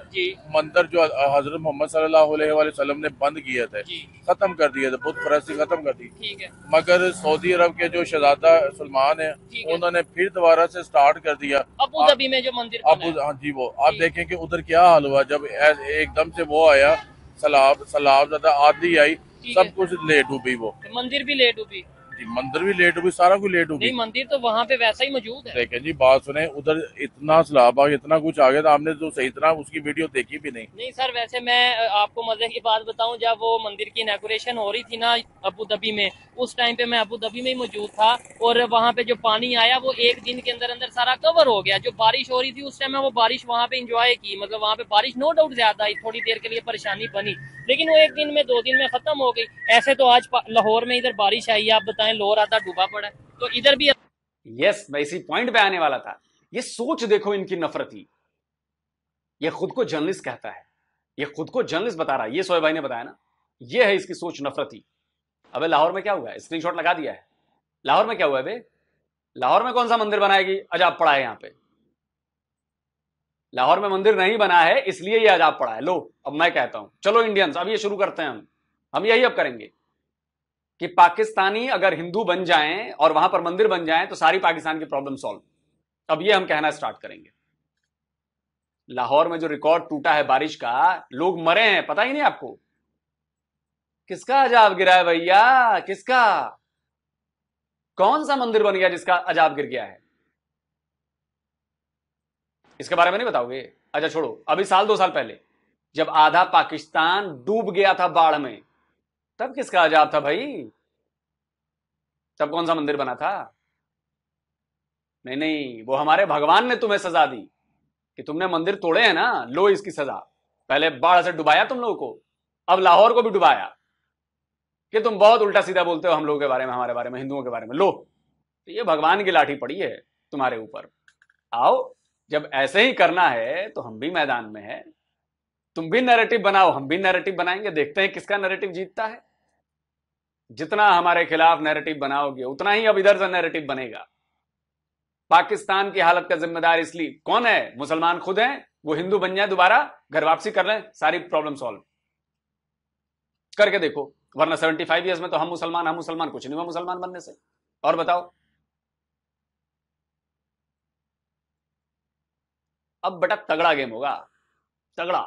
मंदिर जो हजरत मोहम्मद सल्लल्लाहु अलैहि वसल्लम ने बंद किए थे, खत्म कर दिए थे, बुत परस्ती खत्म कर दी। ठीक है। मगर सऊदी अरब के जो शहजादा सलमान है, उन्होंने फिर दोबारा से स्टार्ट कर दिया अबू धाबी में जो मंदिर हाँ जी, वो आप देखें कि उधर क्या हाल हुआ जब एकदम से वो आया, सलाब ज्यादा आदि आई, सब कुछ लेट डूबी। वो मंदिर भी लेट डूबी, मंदिर भी लेट हुई, सारा कुछ लेट हुई। नहीं, मंदिर तो वहाँ पे वैसा ही मौजूद है। देखें जी, बात सुने, उधर इतना सैलाब आ गया, इतना कुछ आ गया था, हमने तो सही तरह उसकी वीडियो देखी भी नहीं। नहीं सर, वैसे मैं आपको मजे की बात बताऊं, जब वो मंदिर की इनॉग्रेशन हो रही थी ना अबू धाबी में, उस टाइम पे मैं अबू धाबी में ही मौजूद था, और वहाँ पे जो पानी आया वो एक दिन के अंदर अंदर सारा कवर हो गया। जो बारिश हो रही थी उस टाइम में, वो बारिश वहाँ पे इंजॉय की, मतलब वहाँ पे बारिश नो डाउट ज्यादा आई, थोड़ी देर के लिए परेशानी बनी, लेकिन वो एक दिन में 2 दिन में खत्म हो गई। ऐसे तो आज लाहौर में इधर बारिश आई है, आप बताएं, लाहौर आधा डूबा पड़ा है, तो इधर भी। यस, मैं इसी पॉइंट पे आने वाला था। ये सोच देखो इनकी नफरती। ये खुद को जर्नलिस्ट कहता है, ये खुद को जर्नलिस्ट बता रहा है, ये सोए भाई ने बताया ना, ये है इसकी सोच नफरती। अबे लाहौर में क्या हुआ है? स्क्रीनशॉट लगा दिया है। लाहौर में क्या हुआ है बे? लाहौर में कौन सा मंदिर बनाएगी? अजाब पड़ा है यहां पे। लाहौर में मंदिर नहीं बना है, इसलिए ये अजाब पड़ा है। लो, अब मैं कहता हूं, चलो इंडियंस, अब ये शुरू करते हैं हम यही अब करेंगे कि पाकिस्तानी अगर हिंदू बन जाएं और वहां पर मंदिर बन जाएं तो सारी पाकिस्तान की प्रॉब्लम सॉल्व। अब ये हम कहना स्टार्ट करेंगे। लाहौर में जो रिकॉर्ड टूटा है बारिश का, लोग मरे हैं, पता ही नहीं आपको? किसका अजाब गिरा है भैया? किसका? कौन सा मंदिर बन गया जिसका अजाब गिर गया है? इसके बारे में नहीं बताओगे? अच्छा छोड़ो, अभी 1-2 साल पहले जब आधा पाकिस्तान डूब गया था बाढ़ में, तब किसका अजाब था भाई? तब कौन सा मंदिर बना था? नहीं, वो हमारे भगवान ने तुम्हें सजा दी कि तुमने मंदिर तोड़े हैं ना, लो इसकी सजा। पहले बाढ़ से डुबाया तुम लोगों को, अब लाहौर को भी डुबाया कि तुम बहुत उल्टा सीधा बोलते हो हम लोगों के बारे में, हमारे बारे में, हिंदुओं के बारे में। लो, तो ये भगवान की लाठी पड़ी है तुम्हारे ऊपर। आओ, जब ऐसे ही करना है तो हम भी मैदान में है। तुम भी नैरेटिव बनाओ, हम भी नैरेटिव बनाएंगे, देखते हैं किसका नैरेटिव जीतता है। जितना हमारे खिलाफ नैरेटिव बनाओगे उतना ही अब इधर से नैरेटिव बनेगा। पाकिस्तान की हालत का जिम्मेदार इसलिए कौन है? मुसलमान खुद हैं। वो हिंदू बन जाए, दोबारा घर वापसी कर लें, सारी प्रॉब्लम सॉल्व करके देखो। वरना 75 ईयर्स में तो हम मुसलमान कुछ नहीं हुआ मुसलमान बनने से। और बताओ, अब बड़ा तगड़ा गेम होगा, तगड़ा।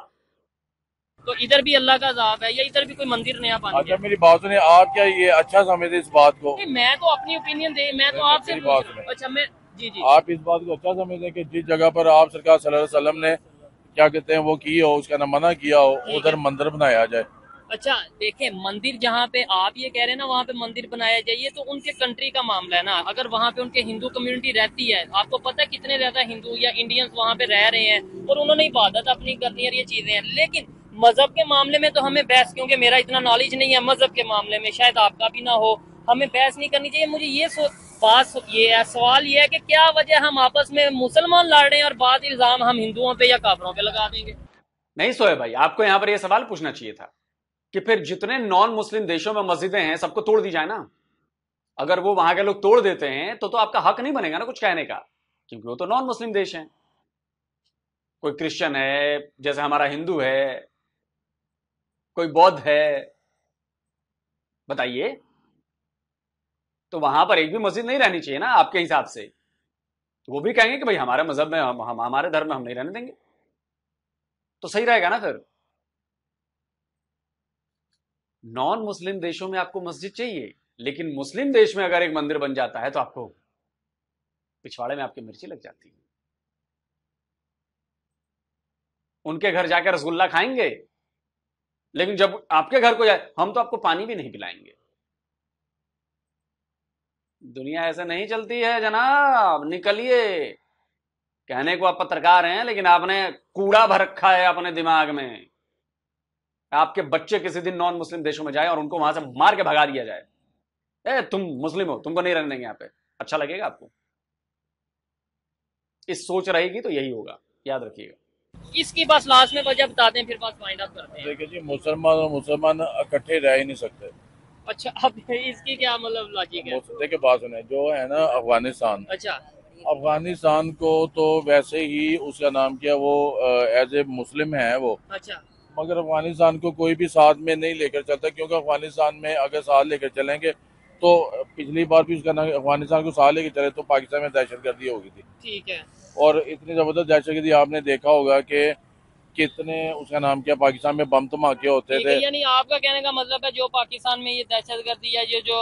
तो इधर भी अल्लाह का अजाब है या इधर भी कोई मंदिर नया बन अच्छा गया? मेरी बात सुनिए, आप क्या ये अच्छा समझते इस बात को? नहीं, मैं तो अपनी ओपिनियन दे, मैं तो आपसे मेरी पूछ बात रहा हूँ। सुनिए। अच्छा मैं जी जी आप इस बात को अच्छा समझते हैं कि जिस जगह पर आप सरकार सल्लल्लाहु अलैहि वसल्लम ने क्या कहते हैं वो की हो, उसका ना मना किया हो, ठीक उधर है। मंदिर बनाया जाए? अच्छा देखें, मंदिर जहाँ पे आप ये कह रहे हैं ना वहाँ पे मंदिर बनाया जाइए, तो उनके कंट्री का मामला है ना। अगर वहाँ पे उनके हिंदू कम्युनिटी रहती है, आपको पता है कितने ज्यादा हिंदू या इंडियंस वहाँ पे रह रहे हैं और उन्होंने इबादत अपनी करनी है, ये चीजें हैं। लेकिन मजहब के मामले में तो हमें बहस, क्योंकि मेरा इतना नॉलेज नहीं है मजहब के मामले में, शायद आपका भी ना हो, हमें बहस नहीं करनी चाहिए। मुझे ये ये है, सवाल ये है कि क्या वजह हम आपस में मुसलमान लड़ रहे हैं और बाद इल्जाम हम हिंदुओं पे या काफरों पे लगा देंगे? नहीं सोए भाई, आपको यहां पर यह सवाल पूछना चाहिए था कि फिर जितने नॉन मुस्लिम देशों में मस्जिदें हैं सबको तोड़ दी जाए ना। अगर वो वहां के लोग तोड़ देते हैं तो आपका हक नहीं बनेगा ना कुछ कहने का, क्योंकि वो तो नॉन मुस्लिम देश हैं। कोई क्रिश्चियन है जैसे हमारा हिंदू है, कोई बौद्ध है, बताइए, तो वहां पर एक भी मस्जिद नहीं रहनी चाहिए ना आपके हिसाब से? तो वो भी कहेंगे कि भाई हमारे मजहब में हम हमारे धर्म में हम नहीं रहने देंगे, तो सही रहेगा ना फिर। नॉन मुस्लिम देशों में आपको मस्जिद चाहिए, लेकिन मुस्लिम देश में अगर एक मंदिर बन जाता है तो आपको पिछवाड़े में आपकी मिर्ची लग जाती है। उनके घर जाकर रसगुल्ला खाएंगे, लेकिन जब आपके घर को जाए हम तो आपको पानी भी नहीं पिलाएंगे। दुनिया ऐसे नहीं चलती है जनाब, निकलिए। कहने को आप पत्रकार हैं, लेकिन आपने कूड़ा भर रखा है अपने दिमाग में। आपके बच्चे किसी दिन नॉन मुस्लिम देशों में जाए और उनको वहां से मार के भगा दिया जाए, तुम मुस्लिम हो, तुमको नहीं रहने देंगे यहां पे, अच्छा लगेगा आपको? इस सोच रहेगी तो यही होगा, याद रखिएगा। इसकी बस लास्ट में वजह बताते हैं, फिर बात फाइंड आउट करते हैं। देखिए जी, मुसलमान और मुसलमान इकट्ठे रह ही नहीं सकते। अच्छा, अब इसकी क्या मतलब लॉजिक है? देखिए बात सुने, जो है ना अफगानिस्तान, अच्छा अफगानिस्तान को तो वैसे ही उसका नाम क्या, वो एज ए मुस्लिम है वो, अच्छा मगर अफगानिस्तान को कोई भी साथ में नहीं लेकर चलता, क्योंकि अफगानिस्तान में अगर साथ लेकर चलेंगे तो पिछली बार भी उसका नाम अफगानिस्तान को साथ लेकर चले तो पाकिस्तान में दहशतगर्दी हो गई थी। ठीक है। और इतनी जबरदस्त दहशतगर्दी आपने देखा होगा कि कितने उसका नाम क्या पाकिस्तान में बम धमाके होते थे। यानी आपका कहने का मतलब है जो पाकिस्तान में ये दहशतगर्दी है, ये जो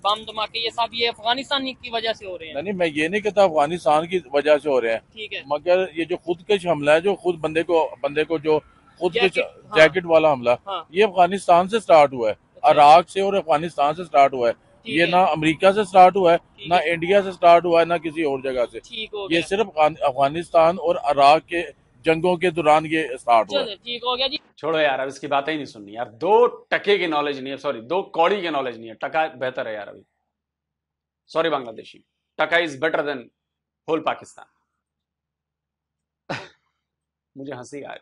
बम धमाके, ये सब ये अफगानिस्तान की वजह से हो रहे हैं? नहीं, मैं ये नहीं कहता अफगानिस्तान की वजह से हो रहे हैं, ठीक है। मगर ये जो खुदकश हमला है, जो खुद बंदे को जो खुदकश हाँ। जैकेट वाला हमला, हाँ। ये अफगानिस्तान से स्टार्ट हुआ है। अच्छा। इराक से और अफगानिस्तान से स्टार्ट हुआ है। ये ना अमेरिका से स्टार्ट हुआ है, ना इंडिया से स्टार्ट हुआ है, ना किसी और जगह से। ये सिर्फ अफगानिस्तान और इराक के जंगों के दौरान ये स्टार्ट हुआ है। ठीक हो गया जी। छोड़ो यार, अब इसकी बातें ही नहीं सुननी यार। 2 टके की नॉलेज नहीं है, सॉरी 2 कौड़ी की नॉलेज नहीं है। टका बेहतर है यार अभी, sorry Bangladeshi, taka is better than whole Pakistan. मुझे हंसी आई,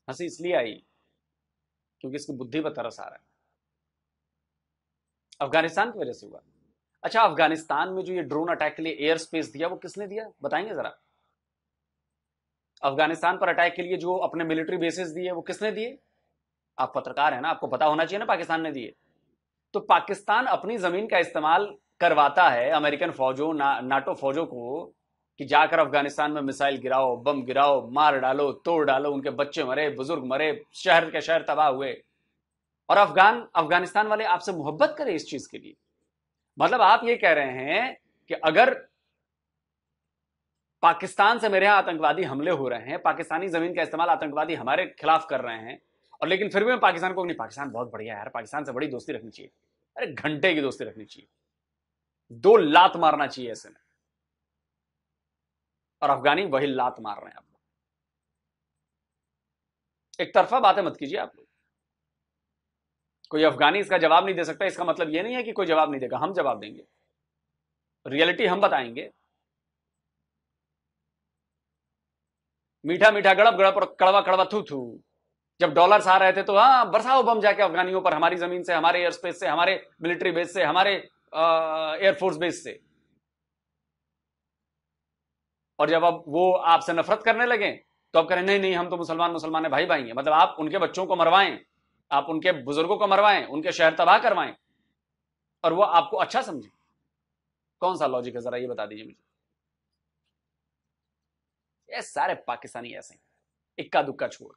हंसी इसलिए आई क्योंकि इसकी बुद्धि पर तरस आ रहा है। अफगानिस्तान की वजह से हुआ। अच्छा, अफगानिस्तान में जो ये ड्रोन अटैक के लिए एयर स्पेस दिया, वो किसने दिया बताएंगे जरा? अफगानिस्तान पर अटैक के लिए जो अपने मिलिट्री बेसिस दिए वो किसने दिए? आप पत्रकार हैं ना, आपको पता होना चाहिए ना पाकिस्तान ने दिए। तो पाकिस्तान अपनी जमीन का इस्तेमाल करवाता है अमेरिकन फौजों, नाटो फौजों को कि जाकर अफगानिस्तान में मिसाइल गिराओ, बम गिराओ, मार डालो, तोड़ डालो, उनके बच्चे मरे, बुजुर्ग मरे, शहर के शहर तबाह हुए। और अफगानिस्तान वाले आपसे मोहब्बत करें इस चीज के लिए। मतलब आप ये कह रहे हैं कि अगर पाकिस्तान से मेरे यहां आतंकवादी हमले हो रहे हैं, पाकिस्तानी जमीन का इस्तेमाल आतंकवादी हमारे खिलाफ कर रहे हैं, और लेकिन फिर भी मैं पाकिस्तान को नहीं, पाकिस्तान बहुत बढ़िया है यार, पाकिस्तान से बड़ी दोस्ती रखनी चाहिए। अरे घंटे की दोस्ती रखनी चाहिए, 2 लात मारना चाहिए ऐसे में। और अफगानी वही लात मार रहे हैं आपको। एक तरफा बातें मत कीजिए आप लोग। कोई अफगानी इसका जवाब नहीं दे सकता, इसका मतलब यह नहीं है कि कोई जवाब नहीं देगा। हम जवाब देंगे, रियलिटी हम बताएंगे। मीठा मीठा गड़प गड़प और कड़वा कड़वा थू थू। जब डॉलर्स आ रहे थे तो हाँ, बरसाओ बम जाके अफगानियों पर, हमारी जमीन से, हमारे एयर स्पेस से, हमारे मिलिट्री बेस से, हमारे एयरफोर्स बेस से। और जब अब वो आपसे नफरत करने लगे तो अब करें नहीं नहीं, हम तो मुसलमान है, भाई भाई हैं। मतलब आप उनके बच्चों को मरवाएं, आप उनके बुजुर्गों को मरवाएं, उनके शहर तबाह करवाएं, और वो आपको अच्छा समझे। कौन सा लॉजिक है जरा ये बता दीजिए मुझे। ये सारे पाकिस्तानी ऐसे हैं, इक्का दुक्का छोड़।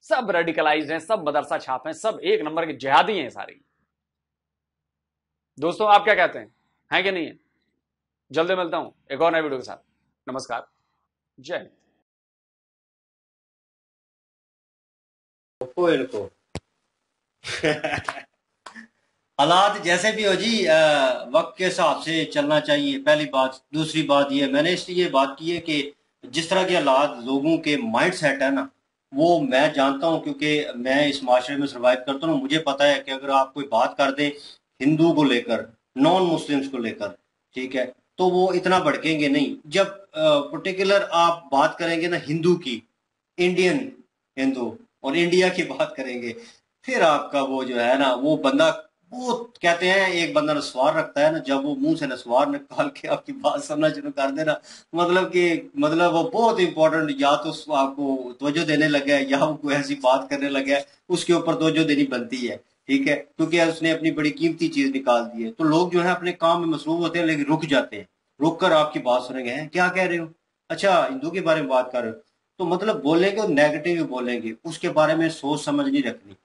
सब रेडिकलाइज्ड हैं, सब मदरसा छाप हैं, सब एक नंबर के जिहादी हैं सारे। दोस्तों आप क्या कहते हैं कि नहीं है? जल्दी मिलता हूं एक और नए वीडियो के साथ। नमस्कार, जय हिंद। इनको हालात जैसे भी हो जी, वक्त के हिसाब से चलना चाहिए, पहली बात। दूसरी बात ये, मैंने इसलिए बात की है कि जिस तरह के हालात लोगों के माइंड सेट है ना, वो मैं जानता हूँ, क्योंकि मैं इस माशरे में सर्वाइव करता हूँ। मुझे पता है कि अगर आप कोई बात कर दें हिंदू को लेकर, नॉन मुस्लिम्स को लेकर, ठीक है, तो वो इतना भड़केंगे नहीं। जब पर्टिकुलर आप बात करेंगे ना हिंदू की, इंडियन हिंदू, और इंडिया की बात करेंगे, फिर आपका वो जो है ना, वो बंदा, वो कहते हैं एक बंदा नस्वार रखता है ना, जब वो मुंह से नस्वार निकाल के आपकी बात सुनना शुरू कर देना, मतलब वो बहुत इंपॉर्टेंट, या तो आपको तवज्जो देने लगे या वो कोई ऐसी बात करने लगे उसके ऊपर तवज्जो देनी बनती है, ठीक है, क्योंकि उसने अपनी बड़ी कीमती चीज निकाल दी है। तो लोग जो है अपने काम में मसरूफ होते हैं, लेकिन रुक जाते हैं, रुक कर आपकी बात सुनेंगे, हैं क्या कह रहे हो, अच्छा हिंदू के बारे में बात कर रहे हो, तो मतलब बोलेंगे और नेगेटिव बोलेंगे, उसके बारे में सोच समझ नहीं रखनी।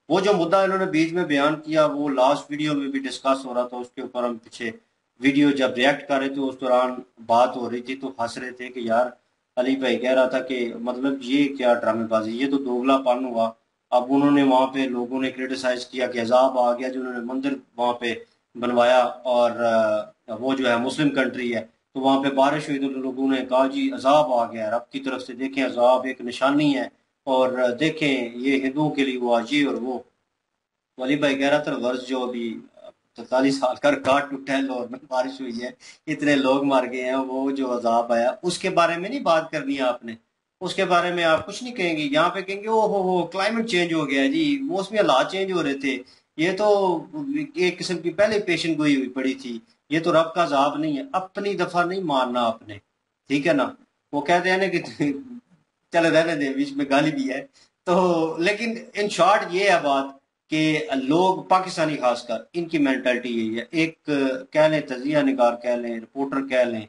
वो जो मुद्दा इन्होंने बीच में बयान किया, वो लास्ट वीडियो में भी डिस्कस हो रहा था, उसके ऊपर हम पीछे वीडियो जब रिएक्ट कर रहे थे उस दौरान बात हो रही थी, तो हंस रहे थे कि यार अली भाई कह रहा था कि मतलब ये क्या ड्रामेबाजी, ये तो दोगलापन हुआ। अब उन्होंने वहां पे लोगों ने क्रिटिसाइज किया कि अजाब आ गया, जो उन्होंने मंदिर वहां पे बनवाया, और वो जो है मुस्लिम कंट्री है, तो वहां पे बारिश हुई तो लोगों ने कहा जी अजाब आ गया, रब की तरफ से देखें अजाब एक निशानी है, और देखें ये हिंदुओं के लिए हुआ ये और वो। वली भाई कह रहा था वर्ष जो अभी 43 साल का रिकॉर्ड टूटा है, लाहौर में बारिश हुई है, इतने लोग मर गए हैं, वो जो अजाब आया उसके बारे में नहीं बात करनी है आपने, उसके बारे में आप कुछ नहीं कहेंगे। यहाँ पे कहेंगे ओ हो क्लाइमेट चेंज हो गया जी, मौसमी हालात चेंज हो रहे थे, ये तो एक किस्म की पहले पेशन गोई हुई पड़ी थी, ये तो रब का अजाब नहीं है। अपनी दफा नहीं मारना आपने, ठीक है ना। वो कहते हैं ना कि चले रहने दे, बीच में गाली भी है तो, लेकिन इन शॉर्ट ये है बात कि लोग पाकिस्तानी खासकर इनकी मेंटालिटी यही है, एक कह लें तजिया निगार कह लें, रिपोर्टर कह लें,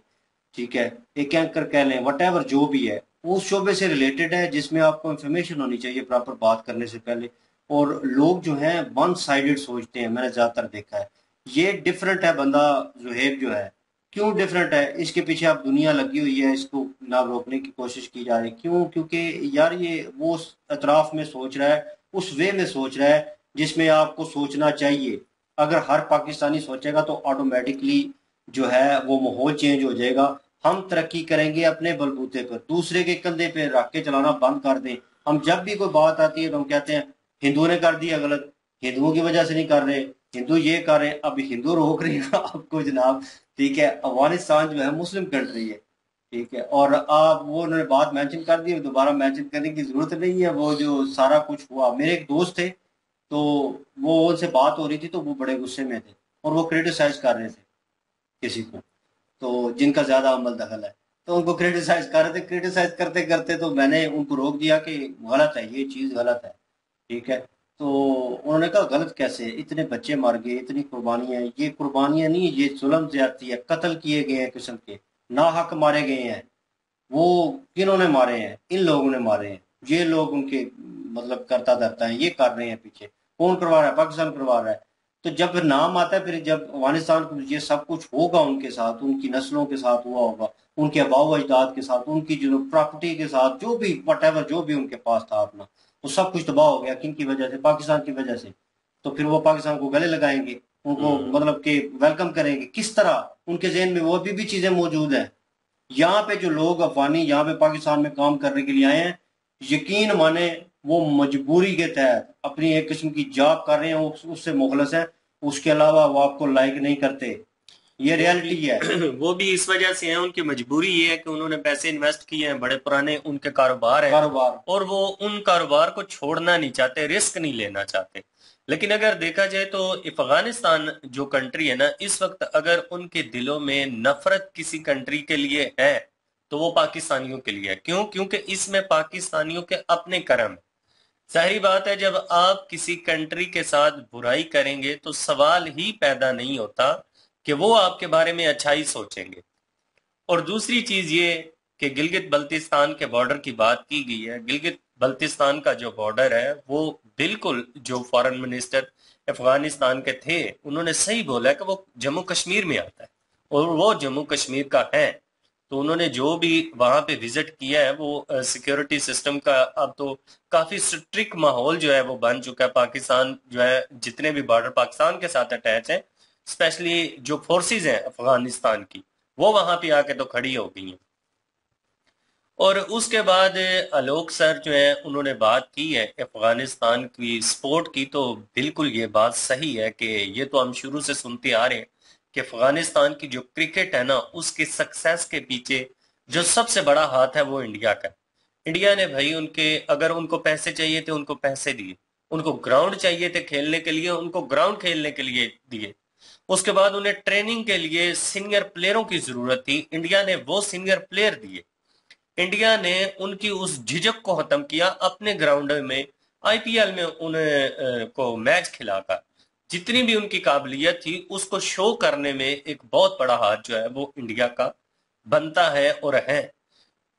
ठीक है, एक एंकर कह लें, वट जो भी है उस शोबे से रिलेटेड है जिसमें आपको इंफॉर्मेशन होनी चाहिए प्रॉपर बात करने से पहले। और लोग जो हैं वन साइडेड सोचते हैं, मैंने ज्यादातर देखा है। ये डिफरेंट है बंदा जुहेब जो है, क्यों डिफरेंट है, इसके पीछे आप दुनिया लगी हुई है, इसको ना रोकने की कोशिश की जा रही, क्यों, क्योंकि यार ये वो उस अतराफ में सोच रहा है, उस वे में सोच रहा है जिसमें आपको सोचना चाहिए। अगर हर पाकिस्तानी सोचेगा तो ऑटोमेटिकली जो है वो माहौल चेंज हो जाएगा। हम तरक्की करेंगे अपने बलबूते पर, दूसरे के कंधे पे रख के चलाना बंद कर दें। हम जब भी कोई बात आती है तो हम कहते हैं हिंदुओं ने कर दिया गलत, हिंदुओं की वजह से नहीं कर रहे, हिंदू ये कर रहे, अब हिंदू रोक रहे हैं आपको जनाब, ठीक है। अफगानिस्तान जो है मुस्लिम कंट्री है, ठीक है, और आप वो उन्होंने बात मेंशन कर दी, दोबारा मेंशन करने की जरूरत नहीं है। वो जो सारा कुछ हुआ, मेरे एक दोस्त थे तो वो उनसे बात हो रही थी तो वो बड़े गुस्से में थे और वो क्रिटिसाइज कर रहे थे किसी को, तो जिनका ज्यादा अमल दखल है, तो उनको क्रिटिसाइज कर रहे थे। क्रिटिसाइज करते करते तो मैंने उनको रोक दिया कि गलत है, ये चीज गलत है, ठीक है। तो उन्होंने कहा गलत कैसे, इतने बच्चे मर गए, इतनी कुर्बानियां, ये कुर्बानियां नहीं, ये जुल्म ज्यादती है, कत्ल किए गए हैं किस्म के, ना हक मारे गए हैं। वो किन्होंने मारे हैं, इन लोगों ने मारे हैं, ये लोग उनके मतलब करता धरता है, ये कर रहे हैं, पीछे कौन करवा रहा है, पाकिस्तान करवा रहा है। तो जब फिर नाम आता है, फिर जब अफगानिस्तान को ये सब कुछ होगा उनके साथ, उनकी नस्लों के साथ हुआ होगा, उनके अबाव अजदाद के साथ, उनकी जो प्रॉपर्टी के साथ, जो भी वट जो भी उनके पास था अपना, वो सब कुछ तबाह हो गया। किन की वजह से, पाकिस्तान की वजह से। तो फिर वो पाकिस्तान को गले लगाएंगे, उनको मतलब कि वेलकम करेंगे, किस तरह उनके जहन में वो अभी भी चीजें मौजूद है। यहाँ पे जो लोग अफगानी यहाँ पे पाकिस्तान में काम करने के लिए आए हैं, यकीन माने वो मजबूरी के तहत अपनी एक किस्म की जॉब कर रहे हैं, उससे मुखलस है, उसके अलावा वो आपको लाइक नहीं करते, ये रियलिटी है। वो भी इस वजह से है, उनकी मजबूरी ये है कि उन्होंने पैसे इन्वेस्ट किए हैं, बड़े पुराने उनके कारोबार है, और वो उन कारोबार को छोड़ना नहीं चाहते, रिस्क नहीं लेना चाहते। लेकिन अगर देखा जाए तो अफगानिस्तान जो कंट्री है ना, इस वक्त अगर उनके दिलों में नफरत किसी कंट्री के लिए है तो वो पाकिस्तानियों के लिए है। क्यों? क्योंकि इसमें पाकिस्तानियों के अपने कर्म है। जाहिर बात है, जब आप किसी कंट्री के साथ बुराई करेंगे तो सवाल ही पैदा नहीं होता कि वो आपके बारे में अच्छाई सोचेंगे। और दूसरी चीज ये कि गिलगित बल्तिस्तान के बॉर्डर की बात की गई है, गिलगित बल्तिस्तान का जो बॉर्डर है वो बिल्कुल, जो फॉरेन मिनिस्टर अफगानिस्तान के थे उन्होंने सही बोला कि वो जम्मू कश्मीर में आता है और वो जम्मू कश्मीर का है। तो उन्होंने जो भी वहां पे विजिट किया है वो सिक्योरिटी सिस्टम का अब तो काफी स्ट्रिक्ट माहौल जो है वो बन चुका है। पाकिस्तान जो है जितने भी बॉर्डर पाकिस्तान के साथ अटैच है, स्पेशली जो फोर्सेस हैं अफगानिस्तान की, वो वहां पे आके तो खड़ी हो गई हैं। और उसके बाद आलोक सर जो है उन्होंने बात की है अफगानिस्तान की सपोर्ट की, तो बिल्कुल ये बात सही है कि ये तो हम शुरू से सुनते आ रहे हैं कि अफगानिस्तान की जो क्रिकेट है ना, उसकी सक्सेस के पीछे जो सबसे बड़ा हाथ है वो इंडिया का। इंडिया ने भाई अगर उनको पैसे चाहिए थे उनको पैसे दिए, उनको ग्राउंड चाहिए थे खेलने के लिए उनको ग्राउंड खेलने के लिए दिए, उसके बाद उन्हें ट्रेनिंग के लिए सीनियर प्लेयरों की जरूरत थी, इंडिया ने वो सीनियर प्लेयर दिए। इंडिया ने उनकी उस झिझक को खत्म किया, अपने ग्राउंड में आईपीएल में उन्हें को मैच खिलाकर जितनी भी उनकी काबिलियत थी उसको शो करने में एक बहुत बड़ा हाथ जो है वो इंडिया का बनता है और है।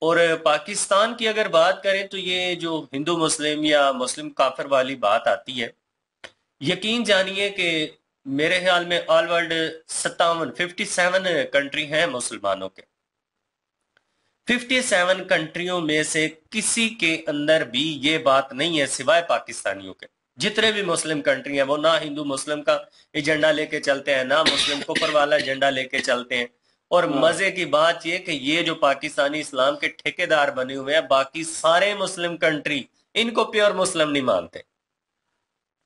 और पाकिस्तान की अगर बात करें तो ये जो हिंदू मुस्लिम या मुस्लिम काफिर वाली बात आती है, यकीन जानिए कि मेरे ख्याल में ऑल वर्ल्ड 57 कंट्री हैं मुसलमानों के। 57 कंट्रियों में से किसी के अंदर भी ये बात नहीं है सिवाय पाकिस्तानियों के। जितने भी मुस्लिम कंट्री हैं वो ना हिंदू मुस्लिम का एजेंडा लेके चलते हैं, ना मुस्लिम कुफर वाला एजेंडा लेके चलते हैं। और मजे की बात ये कि ये जो पाकिस्तानी इस्लाम के ठेकेदार बने हुए हैं, बाकी सारे मुस्लिम कंट्री इनको प्योर मुस्लिम नहीं मानते,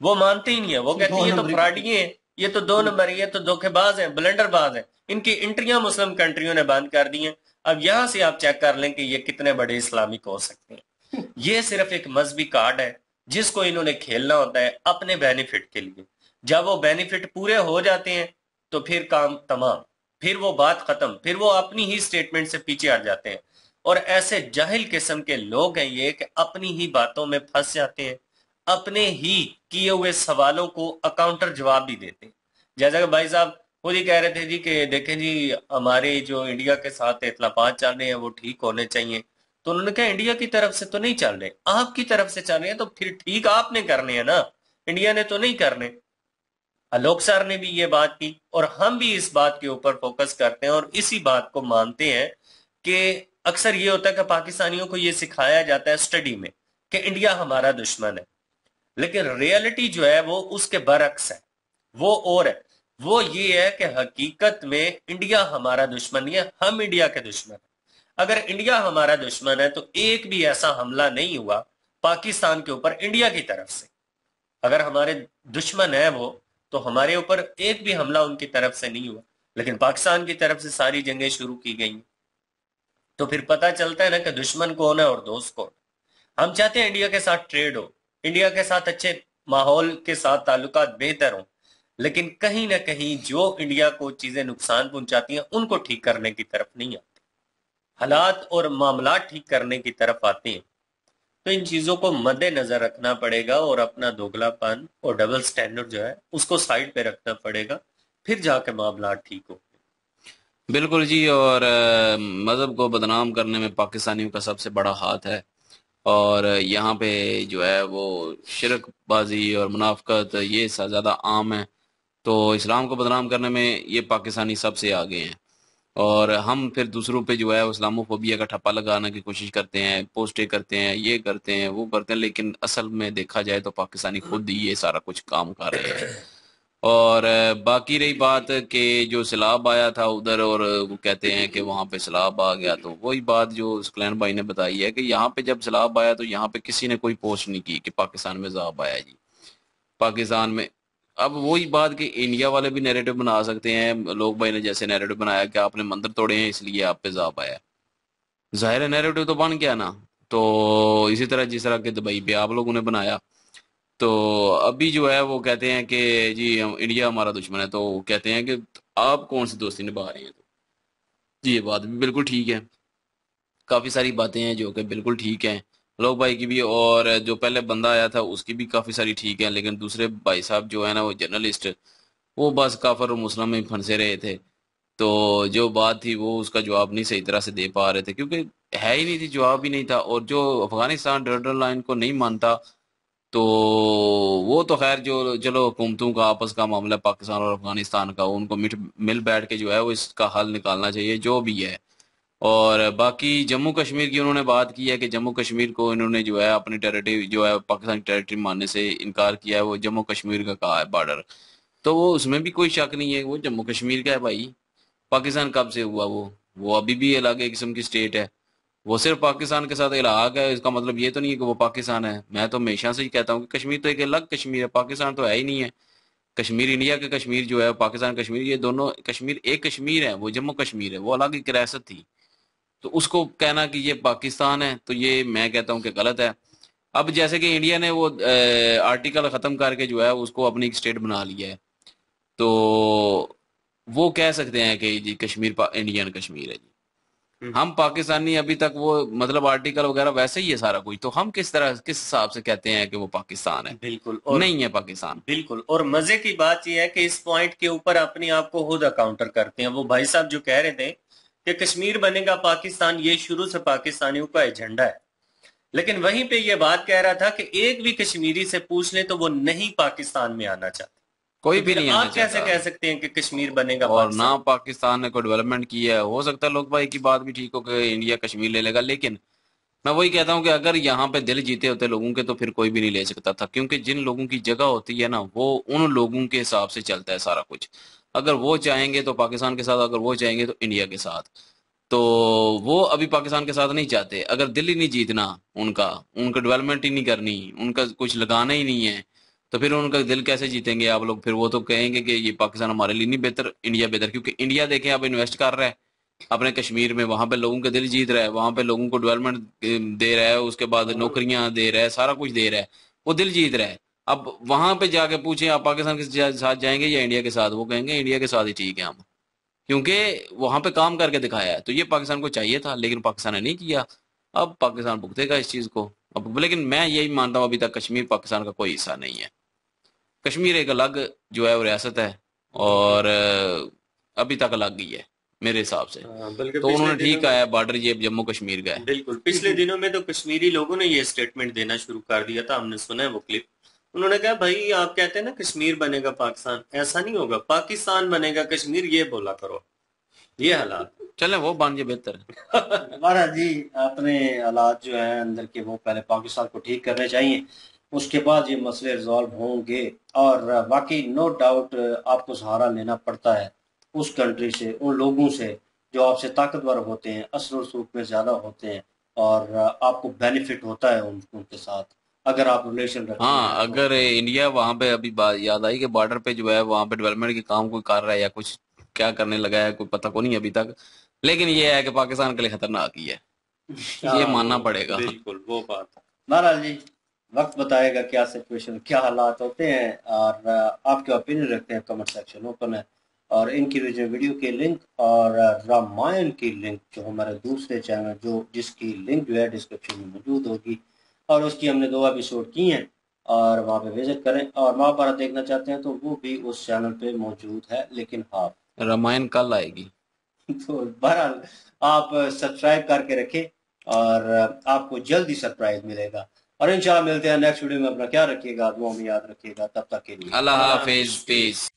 वो मानते ही नहीं है। वो कहते हैं ये तो फ्रॉडिये हैं, ये तो 2 नंबर, ये तो धोखेबाज हैं, ब्लंडरबाज हैं। इनकी एंट्रियां मुस्लिम कंट्रियों ने बंद कर दी हैं। अब यहां से आप चेक कर लें कि ये कितने बड़े इस्लामिक हो सकते हैं। ये सिर्फ एक मजहबी कार्ड है जिसको इन्होंने खेलना होता है अपने बेनिफिट के लिए। जब वो बेनिफिट पूरे हो जाते हैं तो फिर काम तमाम, फिर वो बात खत्म, फिर वो अपनी ही स्टेटमेंट से पीछे हट जाते हैं। और ऐसे जाहिल किस्म के लोग हैं ये कि अपनी ही बातों में फंस जाते हैं, अपने ही किए हुए सवालों को अकाउंटर जवाब भी देते हैं। जैसा कि भाई साहब खुद ही कह रहे थे जी कि देखें जी हमारे जो इंडिया के साथ इख्लाफात चल रहे हैं वो ठीक होने चाहिए, तो उन्होंने कहा इंडिया की तरफ से तो नहीं चल रहे, आपकी तरफ से चल रहे हैं, तो फिर ठीक आपने करने हैं ना, इंडिया ने तो नहीं करने। आलोक सर ने भी ये बात की और हम भी इस बात के ऊपर फोकस करते हैं और इसी बात को मानते हैं कि अक्सर ये होता है कि पाकिस्तानियों को ये सिखाया जाता है स्टडी में कि इंडिया हमारा दुश्मन है, लेकिन रियलिटी जो है वो उसके बरक्स है, वो और है। वो ये है कि हकीकत में इंडिया हमारा दुश्मन नहीं है, हम इंडिया के दुश्मन है। अगर इंडिया हमारा दुश्मन है तो एक भी ऐसा हमला नहीं हुआ पाकिस्तान के ऊपर इंडिया की तरफ से। अगर हमारे दुश्मन है वो, तो हमारे ऊपर एक भी हमला उनकी तरफ से नहीं हुआ, लेकिन पाकिस्तान की तरफ से सारी जंगें शुरू की गई। तो फिर पता चलता है ना कि दुश्मन कौन है और दोस्त कौन। हम चाहते हैं इंडिया के साथ ट्रेड हो, इंडिया के साथ अच्छे माहौल के साथ ताल्लुकात बेहतर हो, लेकिन कहीं ना कहीं जो इंडिया को चीजें नुकसान पहुंचाती हैं उनको ठीक करने की तरफ नहीं आते, हालात और मामला ठीक करने की तरफ आते हैं। तो इन चीजों को मद्देनजर रखना पड़ेगा और अपना दोगलापन और डबल स्टैंडर्ड जो है उसको साइड पे रखना पड़ेगा, फिर जाके मामला ठीक हो। बिल्कुल जी। और मजहब को बदनाम करने में पाकिस्तानियों का सबसे बड़ा हाथ है और यहाँ पे जो है वो शिरकबाजी और मुनाफकत ये ज़्यादा आम है। तो इस्लाम को बदनाम करने में ये पाकिस्तानी सबसे आगे हैं और हम फिर दूसरों पे जो है इस्लामोफोबिया का ठप्पा लगाने की कोशिश करते हैं, पोस्टें करते हैं, ये करते हैं, वो करते हैं, लेकिन असल में देखा जाए तो पाकिस्तानी खुद ही ये सारा कुछ काम कर रहे हैं। और बाकी रही बात कि जो सैलाब आया था उधर और वो कहते हैं कि वहाँ पे सैलाब आ गया, तो वही बात जो सकलैन भाई ने बताई है कि यहाँ पे जब सैलाब आया तो यहाँ पे किसी ने कोई पोस्ट नहीं की कि पाकिस्तान में सैलाब आया जी। पाकिस्तान में अब वही बात कि इंडिया वाले भी नैरेटिव बना सकते हैं, लोग भाई ने जैसे नैरेटिव बनाया कि आपने मंदिर तोड़े हैं इसलिए आप पे सैलाब आया, जाहिर है नैरेटिव तो बन गया ना। तो इसी तरह जिस तरह के दुबई पे आप लोगों ने बनाया, तो अभी जो है वो कहते हैं कि जी इंडिया हमारा दुश्मन है, तो कहते हैं कि आप कौन सी दोस्ती निभा रहे हैं। तो जी ये बात भी बिल्कुल ठीक है, काफ़ी सारी बातें हैं जो कि बिल्कुल ठीक हैं लोग भाई की भी, और जो पहले बंदा आया था उसकी भी काफ़ी सारी ठीक है, लेकिन दूसरे भाई साहब जो है ना वो जर्नलिस्ट, वो बस काफर और मुस्लिम में फंसे रहे थे। तो जो बात थी वो उसका जवाब नहीं सही तरह से दे पा रहे थे, क्योंकि है ही नहीं थी, जवाब ही नहीं था। और जो अफगानिस्तान रेड लाइन को नहीं मानता तो वो तो खैर जो चलो हुकूमतों का आपस का मामला पाकिस्तान और अफगानिस्तान का, उनको मिल बैठ के जो है वो इसका हल निकालना चाहिए जो भी है। और बाकी जम्मू कश्मीर की उन्होंने बात की है कि जम्मू कश्मीर को इन्होंने जो है अपनी टेरिटरी जो है पाकिस्तान की टेरिटरी मानने से इनकार किया है, वो जम्मू कश्मीर का कहा है बॉर्डर। तो वो उसमें भी कोई शक नहीं है, वो जम्मू कश्मीर का है भाई। पाकिस्तान कब से हुआ वो अभी भी अलग एक किस्म की स्टेट है। वो सिर्फ पाकिस्तान के साथ इलाका है, इसका मतलब ये तो नहीं है कि वो पाकिस्तान है। मैं तो हमेशा से ही कहता हूँ कि कश्मीर तो एक अलग कश्मीर है, पाकिस्तान तो है ही नहीं है। कश्मीर इंडिया का कश्मीर जो है, पाकिस्तान कश्मीर, ये दोनों कश्मीर एक कश्मीर है। वो जम्मू कश्मीर है, वो अलग एक रियासत थी। तो उसको कहना कि ये पाकिस्तान है, तो ये मैं कहता हूँ कि गलत है। अब जैसे कि इंडिया ने वो आर्टिकल खत्म करके जो है उसको अपनी एक स्टेट बना लिया है, तो वो कह सकते हैं कि जी कश्मीर इंडियन कश्मीर है जी। हम पाकिस्तानी अभी तक वो मतलब आर्टिकल वगैरह वैसे ही है सारा कुछ, तो हम किस हिसाब से कहते हैं कि वो पाकिस्तान है? बिल्कुल, और नहीं है पाकिस्तान। बिल्कुल। और मजे की बात यह है कि इस पॉइंट के ऊपर अपने आप को खुद काउंटर करते हैं। वो भाई साहब जो कह रहे थे कि कश्मीर बनेगा पाकिस्तान, ये शुरू से पाकिस्तानियों का एजेंडा है, लेकिन वहीं पे ये बात कह रहा था कि एक भी कश्मीरी से पूछ ले तो वो नहीं पाकिस्तान में आना चाहते। कोई तो भी नहीं आना आप कैसे चाहता। कह सकते हैं कि कश्मीर बनेगा और पाकिस्तान? ना पाकिस्तान ने कोई डेवलपमेंट की है। हो सकता है लोग भाई की बात भी ठीक हो कि इंडिया कश्मीर ले लेगा, लेकिन मैं वही कहता हूँ कि अगर यहाँ पे दिल जीते होते लोगों के तो फिर कोई भी नहीं ले सकता था, क्योंकि जिन लोगों की जगह होती है ना वो उन लोगों के हिसाब से चलता है सारा कुछ। अगर वो चाहेंगे तो पाकिस्तान के साथ, अगर वो चाहेंगे तो इंडिया के साथ। तो वो अभी पाकिस्तान के साथ नहीं चाहते। अगर दिल ही नहीं जीतना उनका, उनका डेवलपमेंट ही नहीं करनी, उनका कुछ लगाना ही नहीं है, तो फिर उनका दिल कैसे जीतेंगे आप लोग? फिर वो तो कहेंगे कि ये पाकिस्तान हमारे लिए नहीं बेहतर, इंडिया बेहतर। क्योंकि इंडिया देखें अब इन्वेस्ट कर रहा है अपने कश्मीर में, वहां पे लोगों के दिल जीत रहा है, वहां पे लोगों को डेवलपमेंट दे रहा है, उसके बाद नौकरियां दे रहा है, सारा कुछ दे रहा है, वो दिल जीत रहा है। अब वहां पे जाके पूछे आप पाकिस्तान के साथ जाएंगे या इंडिया के साथ, वो कहेंगे इंडिया के साथ ही ठीक है हम, क्योंकि वहां पे काम करके दिखाया है। तो ये पाकिस्तान को चाहिए था, लेकिन पाकिस्तान ने नहीं किया। अब पाकिस्तान भुगतेगा इस चीज को। अब लेकिन मैं यही मानता हूँ अभी तक कश्मीर पाकिस्तान का कोई हिस्सा नहीं है। कश्मीर एक अलग जो है वो रियासत है, और अभी तक अलग ही है मेरे हिसाब से। बल्कि तो उन्होंने ठीक कहा है बॉर्डर ये जम्मू कश्मीर का है। बिल्कुल, पिछले दिनों में तो कश्मीरी लोगों ने ये स्टेटमेंट देना शुरू कर दिया था, हमने सुना है वो क्लिप। उन्होंने कहा भाई आप कहते हैं ना कश्मीर बनेगा पाकिस्तान, ऐसा नहीं होगा, पाकिस्तान बनेगा कश्मीर, ये बोला करो। ये हालात चले वो बन जाए बेहतर है। महाराज जी अपने हालात जो है अंदर के वो पहले पाकिस्तान को ठीक करने चाहिए, उसके बाद ये मसले रिजॉल्व होंगे। और बाकी नो डाउट आपको सहारा लेना पड़ता है उस कंट्री से, उन लोगों से जो आपसे ताकतवर होते हैं, असर रसूख में ज्यादा होते हैं, और आपको बेनिफिट होता है उनके साथ अगर आप रिलेशन रखते हैं। हाँ, अगर इंडिया वहां पे अभी याद आई कि बॉर्डर पे जो है वहां पे डेवलपमेंट के काम कोई कर रहा है या कुछ क्या करने लगा है, कोई पता को नहीं अभी तक, लेकिन ये है कि पाकिस्तान के लिए खतरनाक ही है, ये मानना पड़ेगा। बिल्कुल वो बात। महाराज जी वक्त बताएगा क्या सिचुएशन, क्या हालात होते हैं, और आपके ओपिनियन रखते हैं, कमेंट सेक्शन ओपन है। और इनकी वीडियो के लिंक और रामायण की लिंक जो हमारे दूसरे चैनल जिसकी लिंक जो है डिस्क्रिप्शन में मौजूद होगी, और उसकी हमने 2 एपिसोड की हैं, और वहाँ पे विजिट करें। और महाभारत देखना चाहते हैं तो वो भी उस चैनल पे मौजूद है, लेकिन हाफ। रामायण कल आएगी। तो बहरहाल आप सब्सक्राइब करके रखें और आपको जल्दी सरप्राइज मिलेगा। और इंशाल्लाह मिलते हैं नेक्स्ट वीडियो में। अपना ख्याल रखिएगा, दुआ में याद रखिएगा। तब तक के लिए अल्लाह हाफिज, पीस।